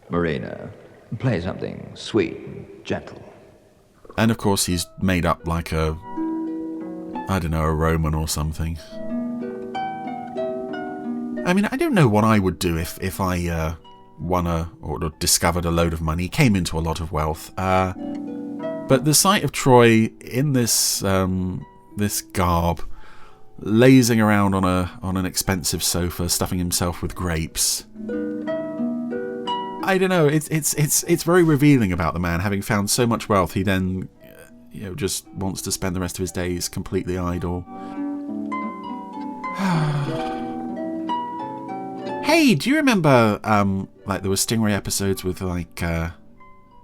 Marina, play something sweet and gentle. And of course he's made up like a Roman or something. I mean, I don't know what I would do if I won or discovered a load of money, came into a lot of wealth. But the sight of Troy in this this garb, lazing around on an expensive sofa, stuffing himself with grapes. I don't know. It's very revealing about the man. Having found so much wealth, he then just wants to spend the rest of his days completely idle. Hey, do you remember there were Stingray episodes with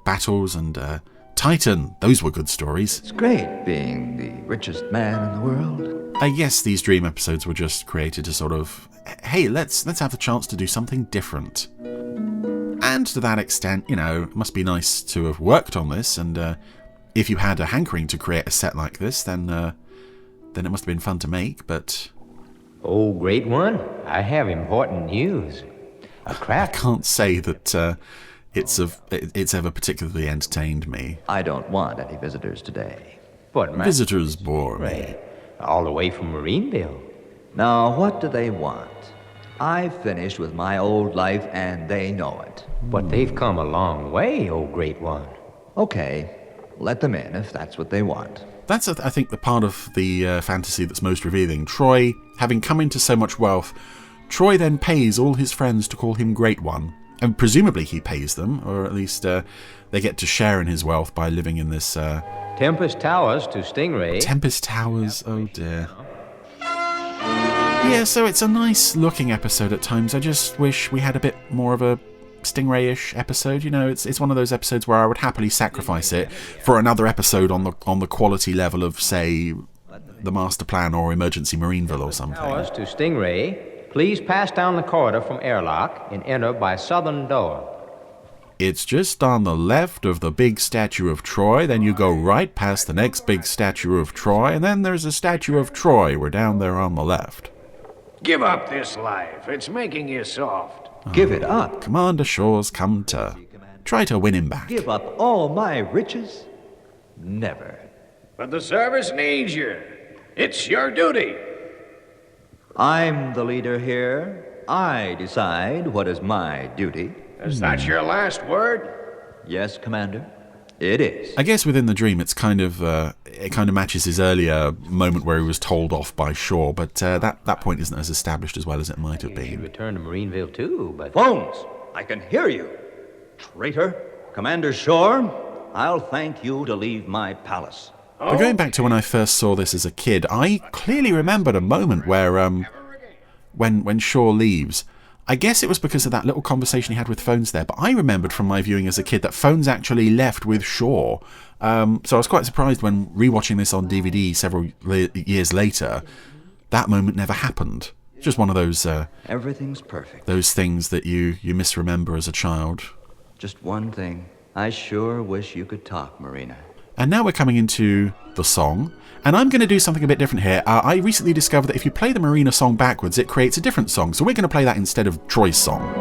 battles and Titan? Those were good stories. It's great being the richest man in the world. I guess these dream episodes were just created to sort of, hey, let's have the chance to do something different. And to that extent, it must be nice to have worked on this, and if you had a hankering to create a set like this, then it must have been fun to make, but... Oh, great one, I have important news. I can't say that it's ever particularly entertained me. I don't want any visitors today. But visitors bore me. All the way from Marineville. Now, what do they want? I've finished with my old life, and they know it. But they've come a long way, oh great one. Okay, let them in if that's what they want. That's, I think, the part of the fantasy that's most revealing. Troy, having come into so much wealth, Troy then pays all his friends to call him Great One. And presumably he pays them, or at least they get to share in his wealth by living in this... Tempest Towers to Stingray. Tempest Towers, oh dear. Yeah, so it's a nice looking episode at times. I just wish we had a bit more of a Stingray-ish episode. It's one of those episodes where I would happily sacrifice it for another episode on the quality level of, say, The Master Plan or Emergency Marineville or something. Towers to Stingray. Please pass down the corridor from airlock and enter by southern door. It's just on the left of the big statue of Troy, then you go right past the next big statue of Troy, and then there's a statue of Troy. We're down there on the left. Give up this life. It's making you soft. Give it up. Commander Shaw's come to try to win him back. Give up all my riches? Never. But the service needs you. It's your duty. I'm the leader here. I decide what is my duty. Is that your last word? Yes, Commander. It is. I guess within the dream, it kind of matches his earlier moment where he was told off by Shaw, but that point isn't as established as well as it might have been. Return to Marineville too, but phones. I can hear you, traitor. Commander Shaw, I'll thank you to leave my palace. But going back to when I first saw this as a kid, I clearly remembered a moment where when Shaw leaves. I guess it was because of that little conversation he had with Phones there, but I remembered from my viewing as a kid that Phones actually left with Shaw. So I was quite surprised when rewatching this on DVD several years later, that moment never happened. It's just one of those... everything's perfect. Those things that you misremember as a child. Just one thing. I sure wish you could talk, Marina. And now we're coming into the song. And I'm going to do something a bit different here. I recently discovered that if you play the Marina song backwards, it creates a different song. So we're going to play that instead of Troy's song.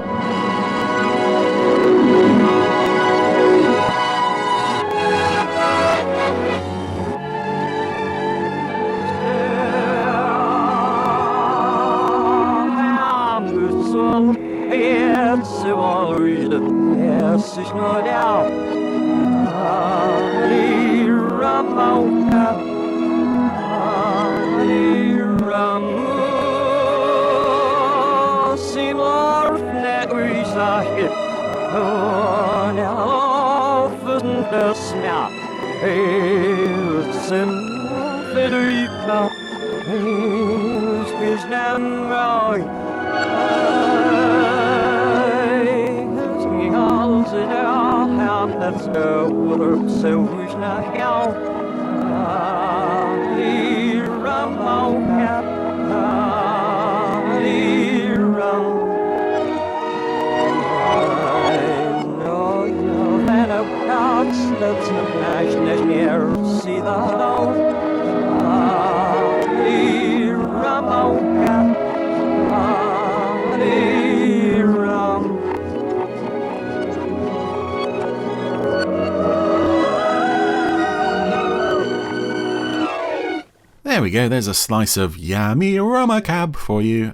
There we go, there's a slice of Yummy Rama Cab for you.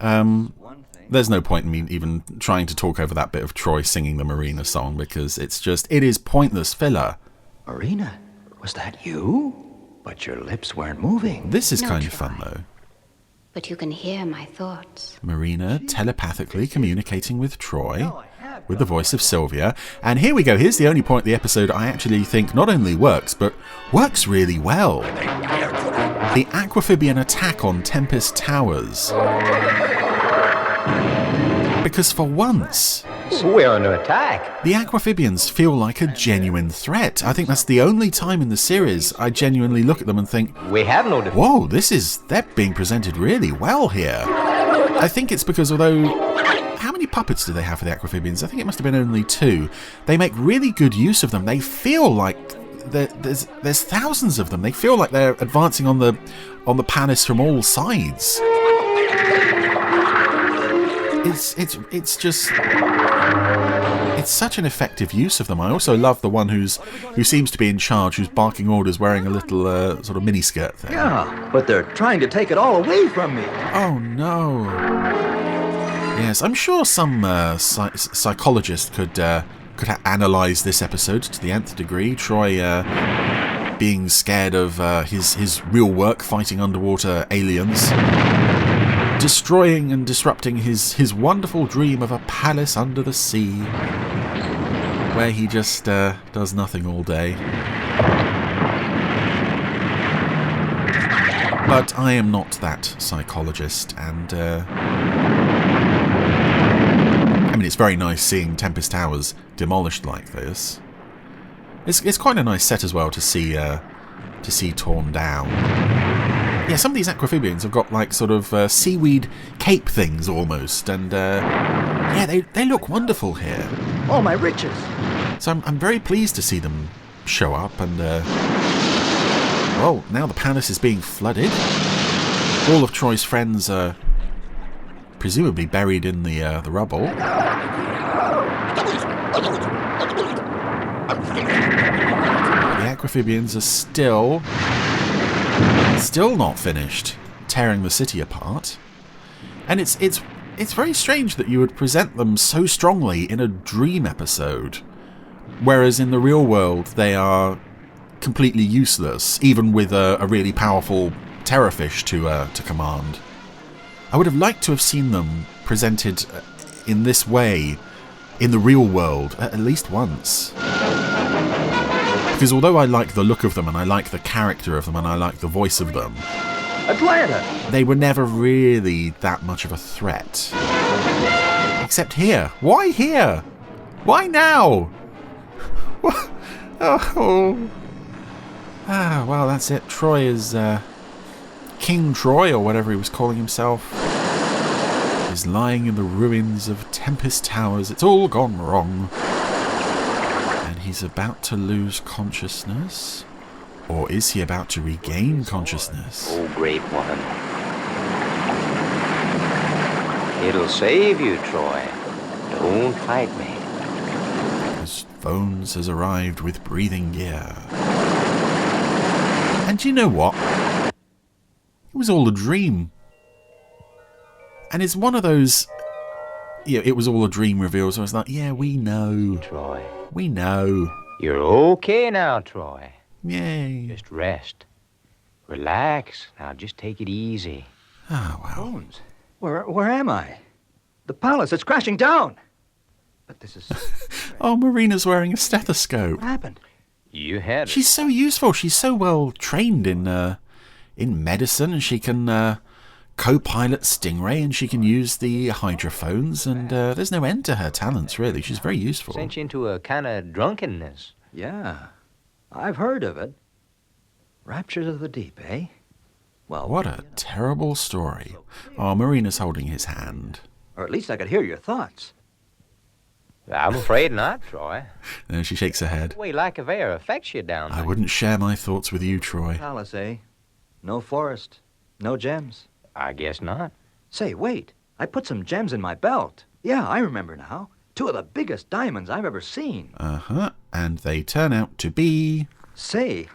There's no point in me even trying to talk over that bit of Troy singing the Marina song, because it is pointless filler. Marina, was that you? But your lips weren't moving. This is kind of fun, though. But you can hear my thoughts. Marina telepathically communicating with Troy, with the voice of Sylvia. And here we go. Here's the only point of the episode I actually think not only works, but works really well. The Aquafibian attack on Tempest Towers. Because for once, we're under attack. The Aquafibians feel like a genuine threat. I think that's the only time in the series I genuinely look at them and think, we have no defense. Whoa, they're being presented really well here. I think it's because although, how many puppets do they have for the Aquafibians? I think it must have been only 2. They make really good use of them. They feel like there's thousands of them. They feel like they're advancing on the palace from all sides. It's just, it's such an effective use of them. I also love the one who seems to be in charge, who's barking orders, wearing a little sort of miniskirt thing. Yeah, but they're trying to take it all away from me. Oh no. Yes, I'm sure some psychologist could analyse this episode to the nth degree. Troy being scared of his real work, fighting underwater aliens. Destroying and disrupting his wonderful dream of a palace under the sea, where he just does nothing all day. But I am not that psychologist, and I mean, it's very nice seeing Tempest Towers demolished like this. It's quite a nice set as well to see torn down. Yeah, some of these Aquafibians have got like sort of seaweed cape things almost, and yeah, they look wonderful here. All my riches. So I'm very pleased to see them show up, and well, now the palace is being flooded. All of Troy's friends are presumably buried in the rubble. The Aquafibians are still not finished tearing the city apart, and it's very strange that you would present them so strongly in a dream episode, whereas in the real world they are completely useless, even with a really powerful terrorfish to command. I would have liked to have seen them presented in this way in the real world at least once. Because although I like the look of them, and I like the character of them, and I like the voice of them, Atlanta! They were never really that much of a threat. Except here. Why here? Why now? Oh. Ah, well, that's it. Troy is, King Troy, or whatever he was calling himself, is lying in the ruins of Tempest Towers. It's all gone wrong. He's about to lose consciousness? Or is he about to regain consciousness? Oh, great woman. It'll save you, Troy. Don't fight me. Because Phones has arrived with breathing gear. And you know what? It was all a dream. And it's one of those... Yeah, it was all a dream reveals. So I was like, yeah, we know. Troy. We know. You're okay now, Troy. Yay. Just rest. Relax. Now just take it easy. Oh, well. Bones. Where am I? The palace, it's crashing down. But this is... Oh, Marina's wearing a stethoscope. What happened? You had it. She's so useful. She's so well trained in medicine, and she can co-pilot Stingray, and she can use the hydrophones, and there's no end to her talents, really. She's very useful. Sent you into a kind of drunkenness. Yeah, I've heard of it. Raptures of the deep, eh? Well, what a terrible story. Oh, Marina's holding his hand. Or at least I could hear your thoughts. I'm afraid not, Troy. And she shakes her head. The way lack of air affects you down there. I wouldn't share my thoughts with you, Troy. Palace, eh? No forest, no gems. I guess not. Say, wait. I put some gems in my belt. Yeah, I remember now. 2 of the biggest diamonds I've ever seen. Uh-huh. And they turn out to be... Say,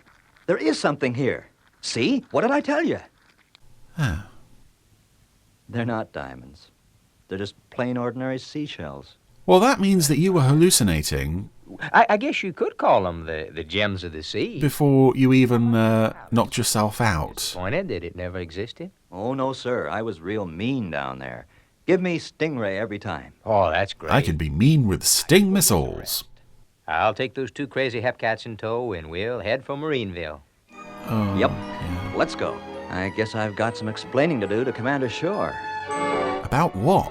there is something here. See? What did I tell you? Oh. They're not diamonds. They're just plain ordinary seashells. Well, that means that you were hallucinating I guess you could call them the gems of the sea. Before you even knocked yourself out. Disappointed that it never existed? Oh, no, sir. I was real mean down there. Give me Stingray every time. Oh, that's great. I can be mean with sting missiles. I'll take those 2 crazy hepcats in tow, and we'll head for Marineville. Oh, yep. Yeah. Let's go. I guess I've got some explaining to do to Commander Shore. About what?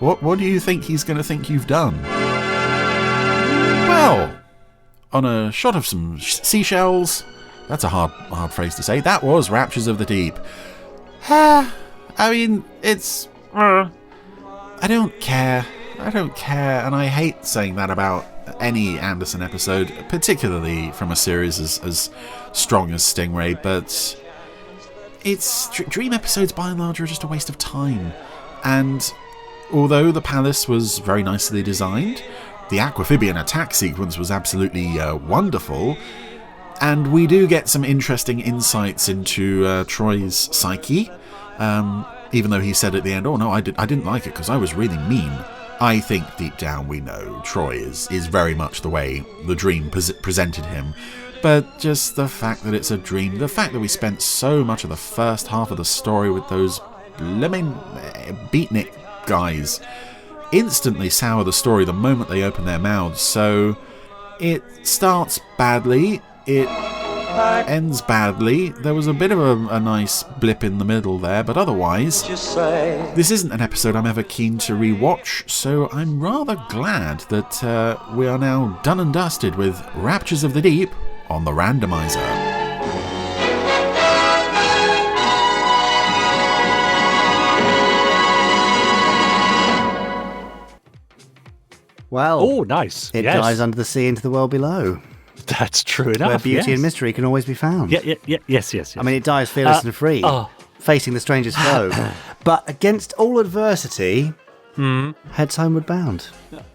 What do you think he's going to think you've done? Well, on a shot of some seashells, that's a hard phrase to say, that was Raptures of the Deep. I mean, it's... I don't care, and I hate saying that about any Anderson episode, particularly from a series as strong as Stingray, but Dream episodes by and large are just a waste of time. And although the palace was very nicely designed, the Aquafibian attack sequence was absolutely wonderful, and we do get some interesting insights into Troy's psyche, even though he said at the end, oh no, I didn't like it because I was really mean. I think deep down we know Troy is very much the way the dream presented him. But just the fact that it's a dream, the fact that we spent so much of the first half of the story with those blimmin' beatnik guys instantly sour the story the moment they open their mouths. So it starts badly, it ends badly. There was a bit of a nice blip in the middle there, but otherwise, this isn't an episode I'm ever keen to rewatch, so I'm rather glad that we are now done and dusted with Raptures of the Deep on the Randomizer. Well, oh, nice. It dives under the sea into the world below. That's true enough. Where beauty and mystery can always be found. Yes. I mean, it dives fearless and free, facing the stranger's foe. But against all adversity, heads homeward bound.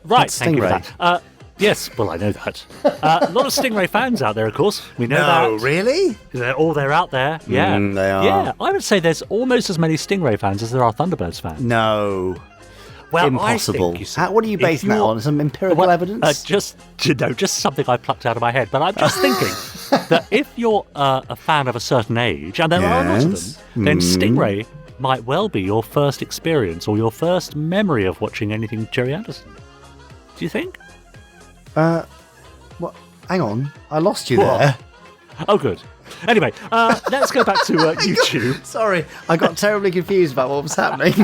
Right, That's thank you for Stingray. that. Yes, well, I know that. A lot of Stingray fans out there, of course. We know that. No, really? They're out there. Yeah. They are. Yeah, I would say there's almost as many Stingray fans as there are Thunderbirds fans. No. Well, impossible. I think, What are you basing that on? Some empirical evidence? Just something I plucked out of my head. But I'm just thinking that if you're a fan of a certain age, and there are a lot of them, then Stingray might well be your first experience or your first memory of watching anything Gerry Anderson. Do you think? What? Hang on, I lost you there. Oh, good. Anyway, let's go back to YouTube. Sorry, I got terribly confused about what was happening.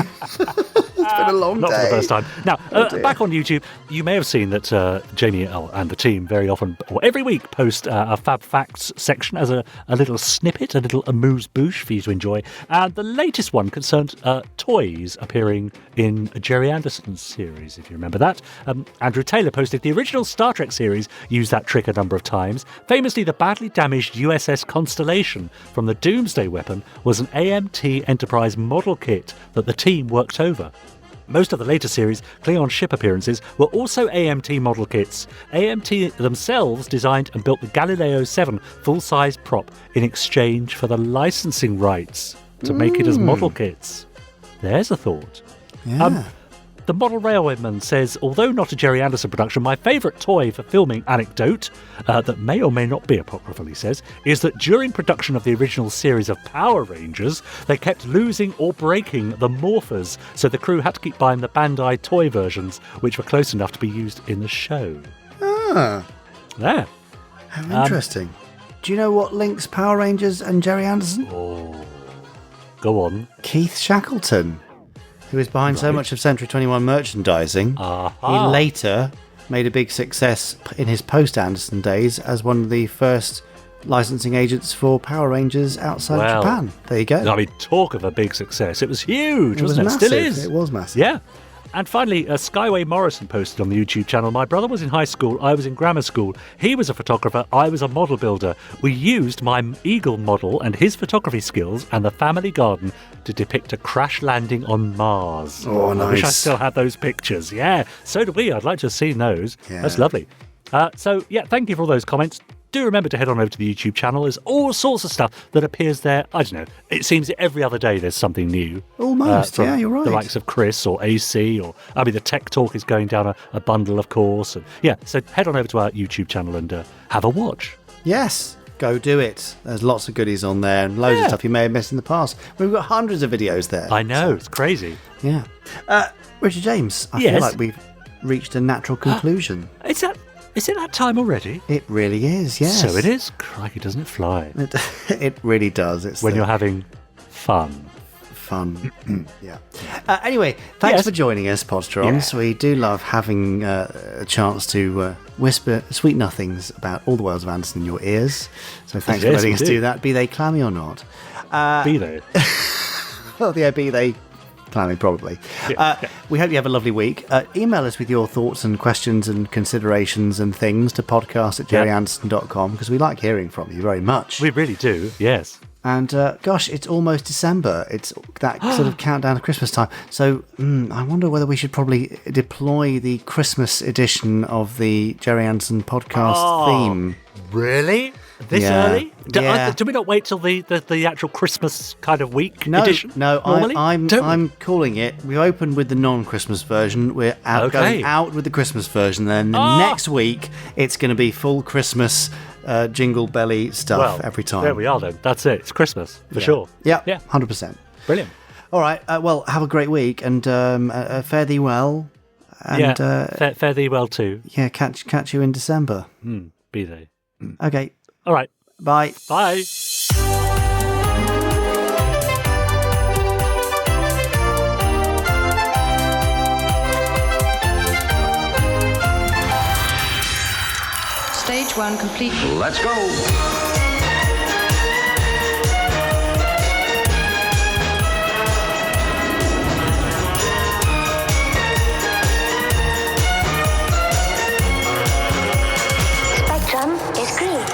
It's been a long day. Not for the first time. Now, back on YouTube, you may have seen that Jamie and the team very often, or every week, post a Fab Facts section as a little snippet, a little amuse-bouche for you to enjoy. And the latest one concerned toys appearing in a Gerry Anderson series, if you remember that. Andrew Taylor posted the original Star Trek series used that trick a number of times. Famously, the badly damaged USS Constellation from the Doomsday Weapon was an AMT Enterprise model kit that the team worked over. Most of the later series' Klingon ship appearances were also AMT model kits. AMT themselves designed and built the Galileo 7 full-size prop in exchange for the licensing rights to make it as model kits. There's a thought. Yeah. The Model Railwayman says, although not a Gerry Anderson production, my favourite toy for filming anecdote, that may or may not be apocryphal, he says, is that during production of the original series of Power Rangers, they kept losing or breaking the morphers, so the crew had to keep buying the Bandai toy versions, which were close enough to be used in the show. Ah. There. How interesting. Do you know what links Power Rangers and Gerry Anderson? Oh, go on. Keith Shackleton, who is behind so much of Century 21 merchandising. He later made a big success in his post-Anderson days as one of the first licensing agents for Power Rangers outside of Japan. There you go. I mean, talk of a big success. It was huge, wasn't it? Massive. Still is. It was massive. Yeah. And finally, Skyway Morrison posted on the YouTube channel, my brother was in high school, I was in grammar school. He was a photographer, I was a model builder. We used my Eagle model and his photography skills and the family garden to depict a crash landing on Mars. Oh, nice. I wish I still had those pictures. Yeah, so do we. I'd like to have seen those. Yeah. That's lovely. So, yeah, thank you for all those comments. do remember to head on over to the YouTube channel. There's all sorts of stuff that appears there. I don't know. It seems that every other day there's something new. Almost, yeah, you're right. The likes of Chris or AC, or the Tech Talk is going down a bundle, of course. And so head on over to our YouTube channel and have a watch. Yes, go do it. There's lots of goodies on there and loads of stuff you may have missed in the past. We've got hundreds of videos there. I know, it's crazy. Yeah. Richard James, I feel like we've reached a natural conclusion. Is it that time already? It really is, yes. So it is. Crikey, doesn't it fly? It really does. It's when you're having fun. Yeah. Anyway, thanks for joining us, Podsterons. We do love having a chance to whisper sweet nothings about all the worlds of Anderson in your ears. So thanks for letting us do that, be they clammy or not. Be they? Well, yeah, be they clammy, probably. We hope you have a lovely week. Email us with your thoughts and questions and considerations and things to podcast@gerryanderson.com, because we like hearing from you very much. We really do, yes. And gosh, it's almost December. It's that sort of countdown to Christmas time. So I wonder whether we should probably deploy the Christmas edition of the Gerry Anderson podcast theme. Really? This early? Do we not wait till the actual Christmas kind of week edition? No, normally? I'm calling it. We opened with the non-Christmas version. We're going out with the Christmas version. Then next week, it's going to be full Christmas jingle belly stuff every time. There we are then. That's it. It's Christmas, for sure. Yeah, 100%. Brilliant. All right. Well, have a great week and fare thee well. And, fare thee well too. Yeah, catch you in December. Be they. Okay. All right. Bye. Bye. Stage 1 complete. Let's go. Spectrum is green.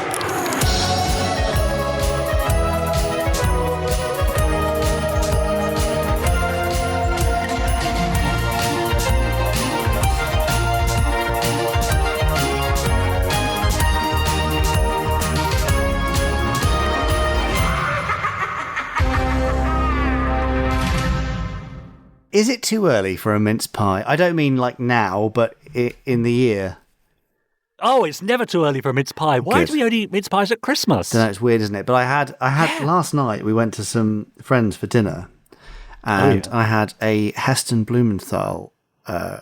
Is it too early for a mince pie? I don't mean like now, but in the year. Oh, it's never too early for a mince pie. Why do we only eat mince pies at Christmas? I know, it's weird, isn't it? But I had last night, we went to some friends for dinner, and I had a Heston Blumenthal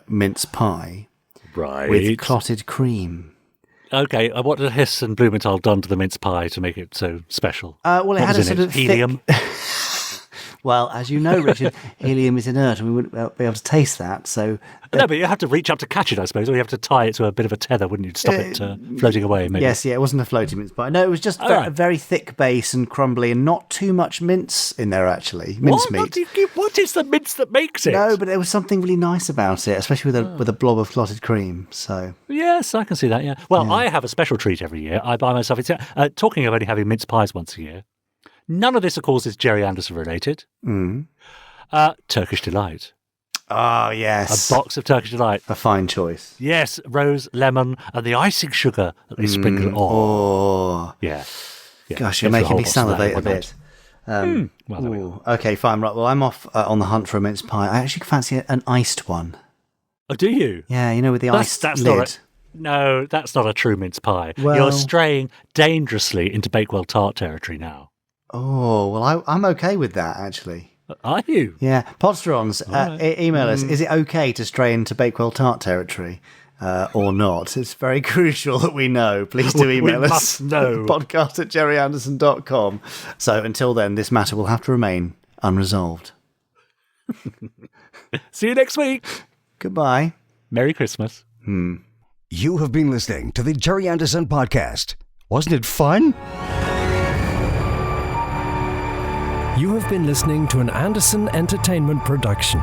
mince pie with clotted cream. Okay, what had Heston Blumenthal done to the mince pie to make it so special? Well, it had a sort of helium. Well, as you know, Richard, helium is inert, and we wouldn't be able to taste that. So no, but you have to reach up to catch it, I suppose, or you have to tie it to a bit of a tether, wouldn't you, to stop it floating away? Maybe. Yes, it wasn't a floating mince pie. No, it was just a very thick base and crumbly, and not too much mince in there. Actually, mincemeat. What is the mince that makes it? No, but there was something really nice about it, especially with a blob of clotted cream. So yes, I can see that. Yeah. Well, I have a special treat every year. I buy myself. Talking of only having mince pies once a year. None of this, of course, is Gerry Anderson related. Turkish Delight. Oh, yes. A box of Turkish Delight. A fine choice. Yes, rose, lemon, and the icing sugar that they sprinkle on. Oh. Yeah. Gosh, you're making me salivate a bit. Well, there we go. Okay, fine. Right. Well, I'm off on the hunt for a mince pie. I actually fancy an iced one. Oh, do you? Yeah, with the iced lid. No, that's not a true mince pie. Well, you're straying dangerously into Bakewell tart territory now. Oh, well, I'm okay with that, actually. Are you? Yeah. Podsterons, email us. Is it okay to stray into Bakewell tart territory or not? It's very crucial that we know. Please do email us. Must know. podcast@gerryanderson.com. So until then, this matter will have to remain unresolved. See you next week. Goodbye. Merry Christmas. You have been listening to the Gerry Anderson Podcast. Wasn't it fun? You have been listening to an Anderson Entertainment production.